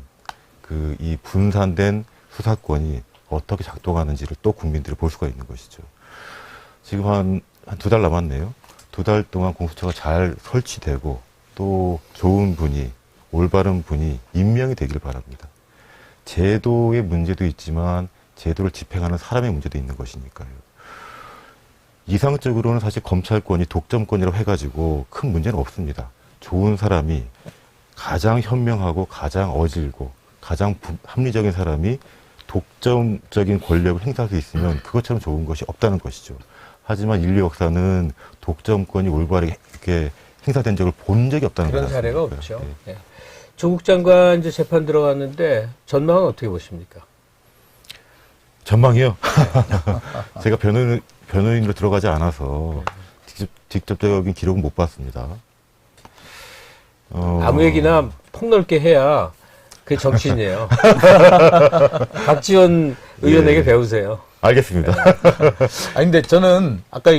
이 분산된 수사권이 어떻게 작동하는지를 또 국민들이 볼 수가 있는 것이죠. 지금 한 2달 남았네요. 2달 동안 공수처가 잘 설치되고 또 좋은 분이 올바른 분이 임명이 되기를 바랍니다. 제도의 문제도 있지만 제도를 집행하는 사람의 문제도 있는 것이니까요. 이상적으로는 사실 검찰권이 독점권이라고 해가지고 큰 문제는 없습니다. 좋은 사람이 가장 현명하고 가장 어질고 가장 합리적인 사람이 독점적인 권력을 행사할 수 있으면 그것처럼 좋은 것이 없다는 것이죠. 하지만 인류 역사는 독점권이 올바르게 행사된 적을 본 적이 없다는 거죠. 그런 사례가 없죠. 네. 네. 조국 장관 이제 재판 들어갔는데 전망은 어떻게 보십니까? 전망이요? 제가 변호인으로 들어가지 않아서 직접적인 기록은 못 봤습니다. 아무 얘기나 폭넓게 해야 그게 정치인이에요. 박지원 의원에게 배우세요. 알겠습니다. 근데 저는 아까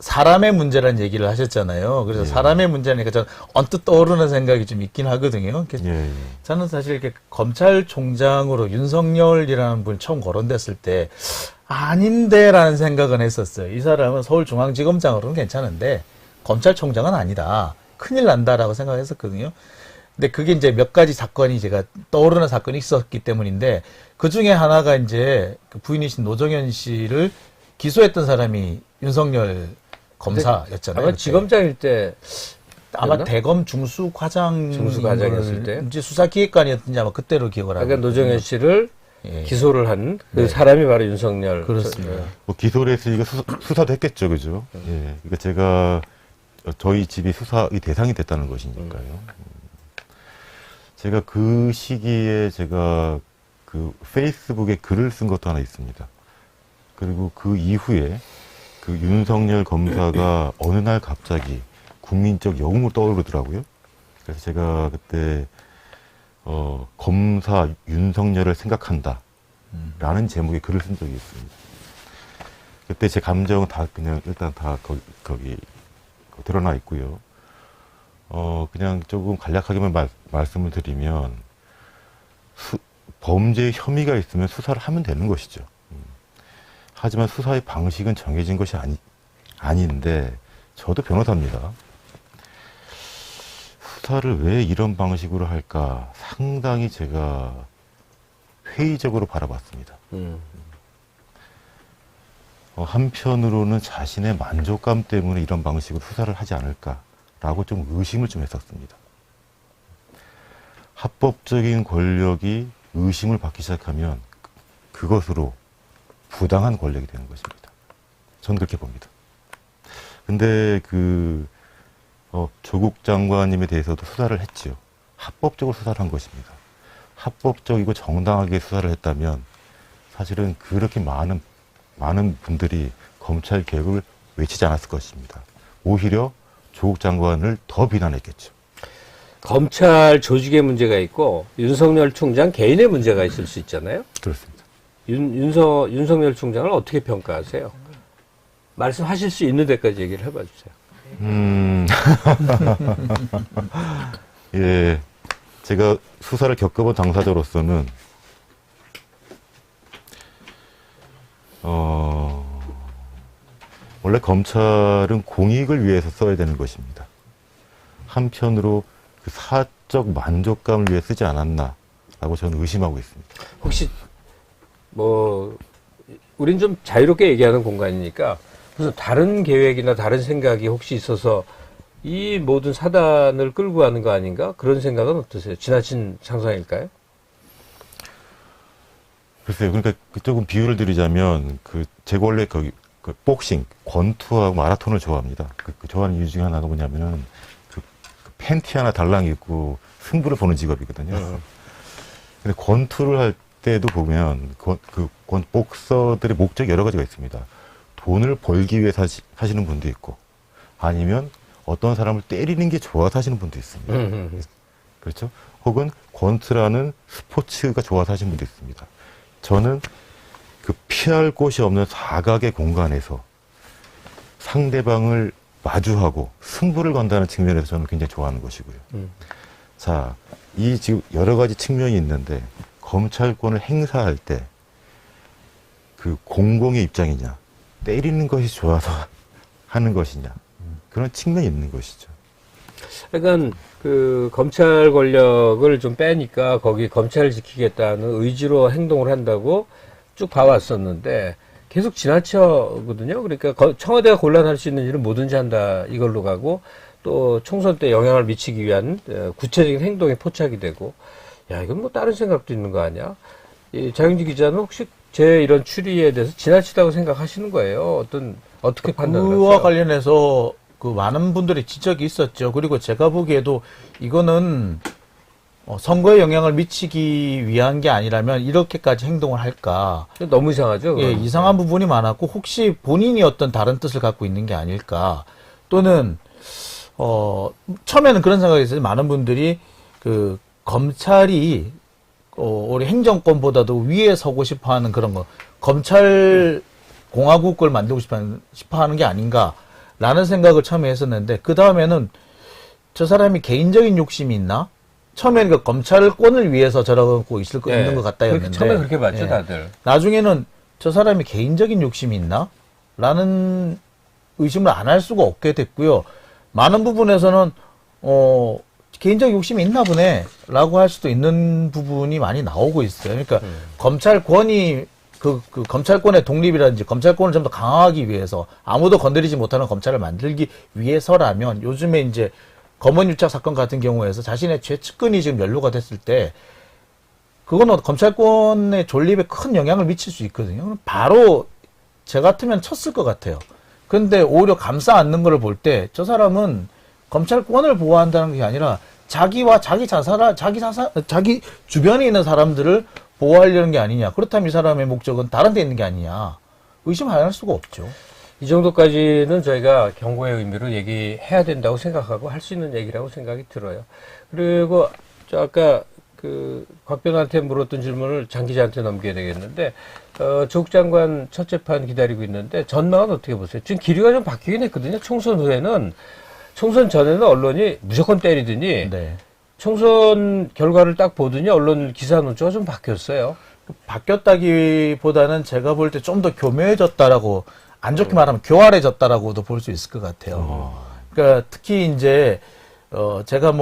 사람의 문제라는 얘기를 하셨잖아요. 그래서 사람의 문제니까 저는 언뜻 떠오르는 생각이 좀 있긴 하거든요. 저는 사실 이렇게 검찰총장으로 윤석열이라는 분이 처음 거론됐을 때 아닌데라는 생각은 했었어요. 이 사람은 서울중앙지검장으로는 괜찮은데 검찰총장은 아니다. 큰일 난다라고 생각했었거든요. 근데 그게 이제 몇 가지 사건이 제가 떠오르는 사건이 있었기 때문인데 그 중에 하나가 이제 그 부인이신 노정현 씨를 기소했던 사람이 윤석열 검사였잖아요. 아마 그때. 지검장일 때 아마 였나? 대검 중수과장 중수과장이었을 때? 이제 수사기획관이었든지 아마 그때로 기억을 하고 그러니까 노정현 씨를 예. 기소를 한 그 네. 사람이 바로 윤석열. 그렇습니다. 뭐 기소를 했으니까 수사도 했겠죠, 그죠? 예. 그러니까 제가 저희 집이 수사의 대상이 됐다는 것이니까요. 제가 그 시기에 제가 그 페이스북에 글을 쓴 것도 하나 있습니다. 그리고 그 이후에 그 윤석열 검사가 어느 날 갑자기 국민적 영웅으로 떠오르더라고요. 그래서 제가 그때 검사 윤석열을 생각한다 라는 제목의 글을 쓴 적이 있습니다. 그때 제 감정은 다 그냥 일단 다 거기 드러나 있고요. 그냥 조금 간략하게만 말씀을 드리면 범죄의 혐의가 있으면 수사를 하면 되는 것이죠. 하지만 수사의 방식은 정해진 것이 아닌데 저도 변호사입니다. 수사를 왜 이런 방식으로 할까 상당히 제가 회의적으로 바라봤습니다. 한편으로는 자신의 만족감 때문에 이런 방식으로 수사를 하지 않을까라고 좀 의심을 좀 했었습니다. 합법적인 권력이 의심을 받기 시작하면 그것으로 부당한 권력이 되는 것입니다. 저는 그렇게 봅니다. 근데 조국 장관님에 대해서도 수사를 했지요. 합법적으로 수사를 한 것입니다. 합법적이고 정당하게 수사를 했다면 사실은 그렇게 많은 분들이 검찰 개혁을 외치지 않았을 것입니다. 오히려 조국 장관을 더 비난했겠죠. 검찰 조직의 문제가 있고 윤석열 총장 개인의 문제가 있을 수 있잖아요. 그렇습니다. 윤석열 총장을 어떻게 평가하세요? 말씀하실 수 있는 데까지 얘기를 해봐 주세요. 예, 제가 수사를 겪어본 당사자로서는 원래 검찰은 공익을 위해서 써야 되는 것입니다. 한편으로 그 사적 만족감을 위해 쓰지 않았나라고 저는 의심하고 있습니다. 혹시 우린 좀 자유롭게 얘기하는 공간이니까 무슨 다른 계획이나 다른 생각이 혹시 있어서 이 모든 사단을 끌고 가는 거 아닌가? 그런 생각은 어떠세요? 지나친 상상일까요? 글쎄요. 그러니까 조금 비유를 드리자면 제가 원래 복싱, 권투하고 마라톤을 좋아합니다. 좋아하는 이유 중에 하나가 뭐냐면은 그 팬티 하나 달랑 입고 승부를 보는 직업이거든요. 근데 권투를 할 때도 보면 복서들의 목적이 여러 가지가 있습니다. 돈을 벌기 위해 하시는 분도 있고 아니면 어떤 사람을 때리는 게 좋아서 하시는 분도 있습니다. 그렇죠? 혹은 권투라는 스포츠가 좋아서 하시는 분도 있습니다. 저는 그 피할 곳이 없는 사각의 공간에서 상대방을 마주하고 승부를 건다는 측면에서 저는 굉장히 좋아하는 것이고요. 자, 이 지금 여러 가지 측면이 있는데 검찰권을 행사할 때 그 공공의 입장이냐, 때리는 것이 좋아서 하는 것이냐, 그런 측면이 있는 것이죠. 그러니까 그 검찰 권력을 좀 빼니까 거기 검찰을 지키겠다는 의지로 행동을 한다고 쭉 봐왔었는데 계속 지나쳐거든요. 그러니까 청와대가 곤란할 수 있는 일은 뭐든지 한다 이걸로 가고 또 총선 때 영향을 미치기 위한 구체적인 행동에 포착이 되고 야 이건 뭐 다른 생각도 있는 거 아니야? 이 장윤지 기자는 혹시 제 이런 추리에 대해서 지나치다고 생각하시는 거예요? 어떻게 판단을 그와 하세요? 관련해서 그 많은 분들이 지적이 있었죠. 그리고 제가 보기에도 이거는 선거에 영향을 미치기 위한 게 아니라면 이렇게까지 행동을 할까? 너무 이상하죠? 예, 그건? 이상한 부분이 많았고 혹시 본인이 어떤 다른 뜻을 갖고 있는 게 아닐까? 또는 처음에는 그런 생각이 있어요. 많은 분들이 그 검찰이 우리 행정권보다도 위에 서고 싶어하는 그런 거, 검찰 공화국을 만들고 싶어하는 게 아닌가라는 생각을 처음에 했었는데 그 다음에는 저 사람이 개인적인 욕심이 있나? 처음에는 그 검찰권을 위해서 저러고 있는 것 같다였는데 처음에 그렇게 봤죠, 예. 다들. 나중에는 저 사람이 개인적인 욕심이 있나? 라는 의심을 안 할 수가 없게 됐고요. 많은 부분에서는 개인적 욕심이 있나 보네라고 할 수도 있는 부분이 많이 나오고 있어요. 그러니까 검찰권이 그 검찰권의 독립이라든지 검찰권을 좀 더 강화하기 위해서 아무도 건드리지 못하는 검찰을 만들기 위해서라면 요즘에 이제 검언 유착 사건 같은 경우에서 자신의 죄측근이 지금 연루가 됐을 때 그거는 검찰권의 존립에 큰 영향을 미칠 수 있거든요. 그럼 바로 저 같으면 쳤을 것 같아요. 근데 오히려 감싸 안는 거를 볼 때 저 사람은 검찰권을 보호한다는 게 아니라 자기와 자기 주변에 있는 사람들을 보호하려는 게 아니냐. 그렇다면 이 사람의 목적은 다른 데 있는 게 아니냐. 의심 안 할 수가 없죠. 이 정도까지는 저희가 경고의 의미로 얘기해야 된다고 생각하고 할 수 있는 얘기라고 생각이 들어요. 그리고 저 아까 곽 변호사한테 물었던 질문을 장 기자한테 넘겨야 되겠는데, 조국 장관 첫 재판 기다리고 있는데, 전망은 어떻게 보세요? 지금 기류가 좀 바뀌긴 했거든요. 총선 후에는, 총선 전에는 언론이 무조건 때리더니, 네. 총선 결과를 딱 보더니 언론 기사 논조가 좀 바뀌었어요. 바뀌었다기보다는 제가 볼 때 좀 더 교묘해졌다라고, 안 좋게 말하면 교활해졌다라고도 볼 수 있을 것 같아요. 그러니까 특히 이제, 제가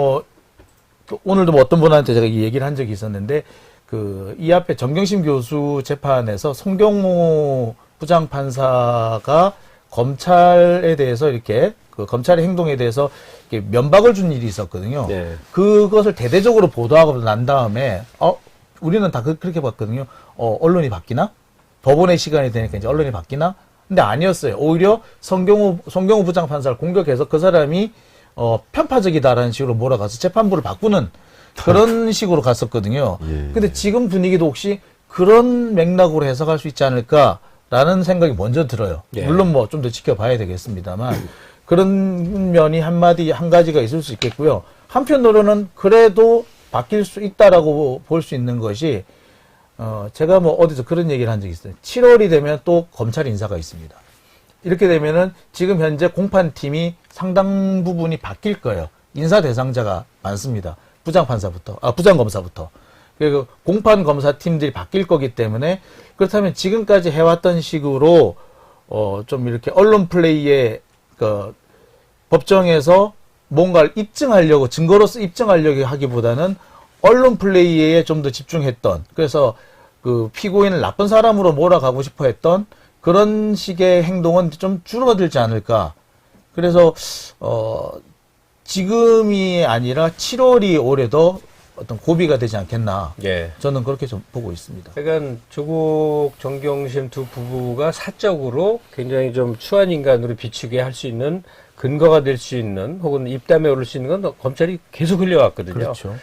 오늘도 어떤 분한테 제가 이 얘기를 한 적이 있었는데, 이 앞에 정경심 교수 재판에서 송경호 부장판사가 검찰에 대해서 이렇게, 검찰의 행동에 대해서 이렇게 면박을 준 일이 있었거든요. 네. 그것을 대대적으로 보도하고 난 다음에, 우리는 다 그렇게 봤거든요. 언론이 바뀌나? 법원의 시간이 되니까 이제 언론이 바뀌나? 근데 아니었어요. 오히려 송경호 부장판사를 공격해서 그 사람이 편파적이다라는 식으로 몰아가서 재판부를 바꾸는 그런 식으로 갔었거든요. 예. 근데 지금 분위기도 혹시 그런 맥락으로 해석할 수 있지 않을까라는 생각이 먼저 들어요. 예. 물론 좀 더 지켜봐야 되겠습니다만 그런 면이 한 가지가 있을 수 있겠고요. 한편으로는 그래도 바뀔 수 있다라고 볼 수 있는 것이 제가 어디서 그런 얘기를 한 적이 있어요. 7월이 되면 또 검찰 인사가 있습니다. 이렇게 되면은 지금 현재 공판팀이 상당 부분이 바뀔 거예요. 인사 대상자가 많습니다. 부장검사부터. 그리고 공판검사팀들이 바뀔 거기 때문에 그렇다면 지금까지 해왔던 식으로 좀 이렇게 언론 플레이에 법정에서 뭔가를 입증하려고 증거로서 입증하려고 하기보다는 언론 플레이에 좀 더 집중했던 그래서 피고인을 나쁜 사람으로 몰아가고 싶어 했던 그런 식의 행동은 좀 줄어들지 않을까. 그래서 지금이 아니라 7월이 올해도 어떤 고비가 되지 않겠나. 예. 저는 그렇게 좀 보고 있습니다. 그러니까 조국, 정경심 두 부부가 사적으로 굉장히 좀 추한 인간으로 비추게 할 수 있는 근거가 될 수 있는 혹은 입담에 오를 수 있는 건 검찰이 계속 흘려왔거든요. 그렇죠.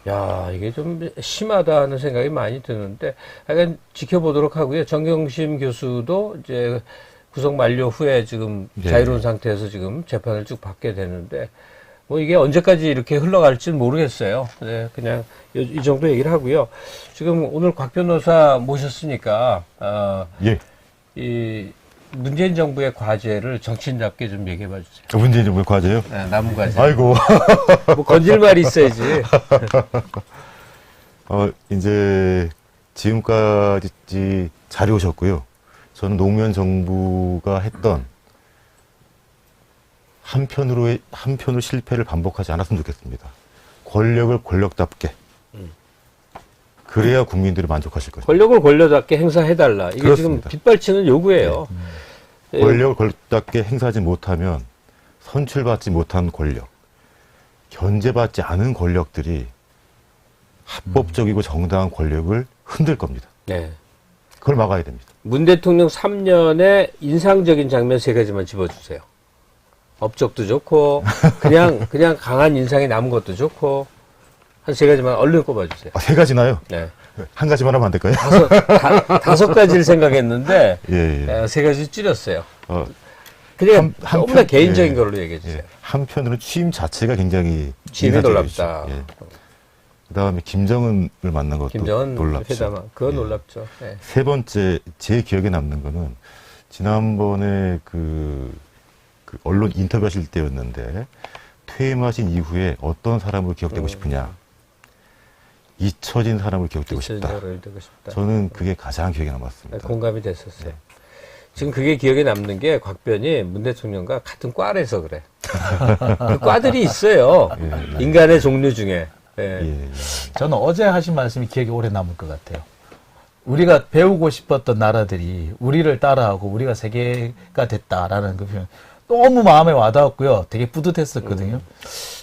야, 이게 좀 심하다 하는 생각이 많이 드는데, 약간 지켜보도록 하고요. 정경심 교수도 이제 구속 만료 후에 지금 네. 자유로운 상태에서 지금 재판을 쭉 받게 되는데, 이게 언제까지 이렇게 흘러갈지는 모르겠어요. 네, 그냥 이 정도 얘기를 하고요. 지금 오늘 곽 변호사 모셨으니까, 예. 이 문재인 정부의 과제를 정치인답게 좀 얘기해 봐 주세요. 문재인 정부의 과제요? 네, 남은 과제. 아이고. 뭐 건질 말이 있어야지. 이제 지금까지 잘 오셨고요. 저는 노무현 정부가 했던 한편으로 실패를 반복하지 않았으면 좋겠습니다. 권력을 권력답게. 그래야 국민들이 만족하실 것입니다. 권력을 권력답게 행사해달라. 이게 그렇습니다. 지금 빗발치는 요구예요. 예. 권력을 권력답게 행사하지 못하면 선출받지 못한 권력, 견제받지 않은 권력들이 합법적이고 정당한 권력을 흔들 겁니다. 네. 그걸 막아야 됩니다. 문 대통령 3년의 인상적인 장면 3가지만 집어주세요. 업적도 좋고, 그냥 강한 인상이 남은 것도 좋고, 한 3가지만 얼른 꼽아주세요. 3가지나요? 네. 한 가지만 하면 안 될까요? 5가지를 생각했는데, 예, 예. 3가지 줄였어요. 한 그냥 너무나 편- 개인적인 예, 걸로 얘기해주세요. 예. 한편으로는 취임 자체가 굉장히 취임이 인상적이죠. 놀랍다. 예. 그다음에 김정은을 만난 것도 김정은 놀랍죠. 회담, 그거 예. 놀랍죠. 네. 세 번째 제 기억에 남는 거는 지난번에 그 언론 인터뷰하실 때였는데 퇴임하신 이후에 어떤 사람으로 기억되고 싶으냐. 잊혀진 사람으로 기억되고 싶다. 되고 싶다. 저는 그게 가장 기억에 남았습니다. 공감이 됐었어요. 지금 그게 기억에 남는 게 곽변이 문 대통령과 같은 과라서 그래. 그 과들이 있어요. 인간의 종류 중에. 예. 예, 예. 저는 어제 하신 말씀이 기억에 오래 남을 것 같아요. 우리가 배우고 싶었던 나라들이 우리를 따라하고 우리가 세계가 됐다라는 그 표현 너무 마음에 와닿았고요. 되게 뿌듯했었거든요.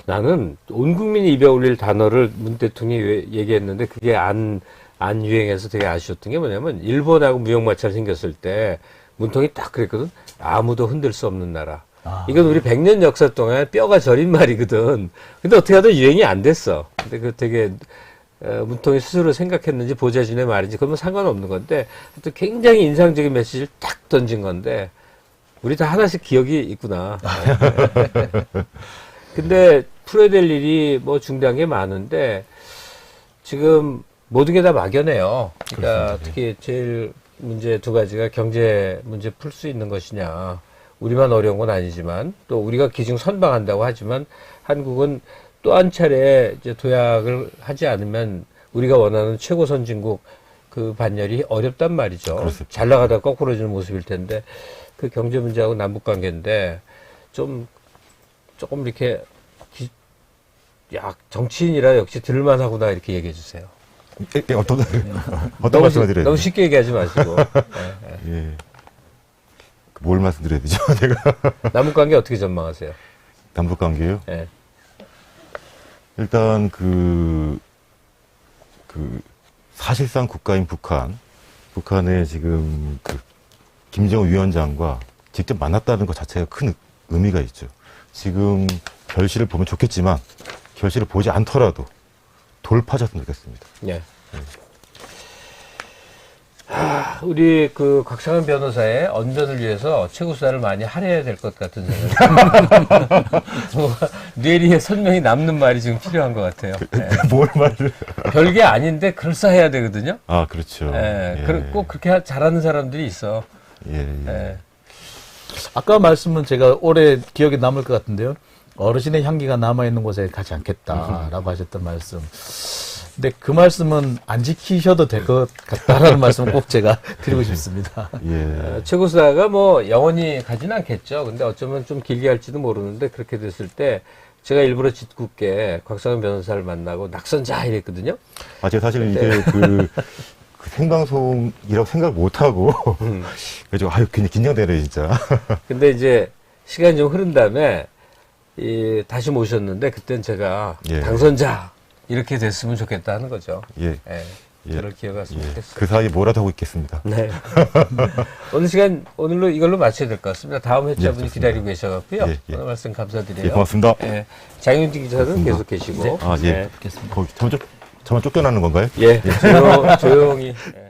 나는 온 국민이 입에 올릴 단어를 문 대통령이 얘기했는데 그게 안 유행해서 되게 아쉬웠던 게 뭐냐면 일본하고 무역마찰 생겼을 때 문통이 딱 그랬거든. 아무도 흔들 수 없는 나라. 이건 우리 100년 역사 동안 뼈가 저린 말이거든. 근데 어떻게 하다 유행이 안 됐어. 근데 그 되게 문통이 스스로 생각했는지 보좌진의 말인지 그건 상관없는 건데 또 굉장히 인상적인 메시지를 딱 던진 건데 우리 다 하나씩 기억이 있구나. 근데 풀어야 될 일이 뭐 중대한 게 많은데 지금 모든 게 다 막연해요. 그러니까 특히 제일 문제 두 가지가 경제 문제 풀 수 있는 것이냐. 우리만 어려운 건 아니지만 또 우리가 기증 선방한다고 하지만 한국은 또 한 차례 이제 도약을 하지 않으면 우리가 원하는 최고 선진국 그 반열이 어렵단 말이죠. 그렇습니다. 잘 나가다 거꾸로지는 모습일 텐데 그 경제 문제하고 남북 관계인데 조금 이렇게 정치인이라 역시 들을만하구나 이렇게 얘기해 주세요. 어떤 너무, 말씀을 드려야 너무 돼요? 쉽게 얘기하지 마시고. 예. 뭘 말씀드려야 되죠? 제가 남북 관계 어떻게 전망하세요? 남북 관계요. 예. 일단 사실상 국가인 북한의 지금 김정은 위원장과 직접 만났다는 것 자체가 큰 의미가 있죠. 지금 결실을 보면 좋겠지만 결실을 보지 않더라도 돌파졌으면 좋겠습니다. 예. 우리 그 곽상은 변호사의 언변을 위해서 최고 수사를 많이 할애해야 될 것 같은 생각이 뭔가 뇌리에 선명히 남는 말이 지금 필요한 것 같아요. 예. 뭘 말을? 별게 아닌데 그럴싸해야 되거든요. 아, 그렇죠. 예. 예. 꼭 그렇게 잘하는 사람들이 있어. 예, 예. 예. 아까 말씀은 제가 오래 기억에 남을 것 같은데요. 어르신의 향기가 남아있는 곳에 가지 않겠다라고 하셨던 말씀. 근데 그 말씀은 안 지키셔도 될 것 같다라는 말씀을 꼭 제가 드리고 싶습니다. 예. 최고 수사가 뭐 영원히 가진 않겠죠. 근데 어쩌면 좀 길게 할지도 모르는데 그렇게 됐을 때 제가 일부러 짓궂게 곽상은 변호사를 만나고 낙선자 이랬거든요. 아, 제가 사실 이게 그 생방송이라고 생각 못하고, 그래서, 괜히 긴장되네, 진짜. 근데 이제 시간이 좀 흐른 다음에 다시 모셨는데 그땐 제가 예. 당선자 이렇게 됐으면 좋겠다 하는 거죠. 예. 예. 예. 저를 기억했으면 예. 좋겠어요. 그 사이에 뭐라도 하고 있겠습니다. 네. 오늘로 이걸로 마쳐야 될 것 같습니다. 다음 회차분이 좋습니다. 기다리고 계셔갖고요. 예, 예. 오늘 말씀 감사드려요. 예, 고맙습니다. 예. 장윤진 기자는 고맙습니다. 계속 계시고. 아, 예. 예. 거기, 저만 쫓겨나는 건가요? 예. 조용히. 예.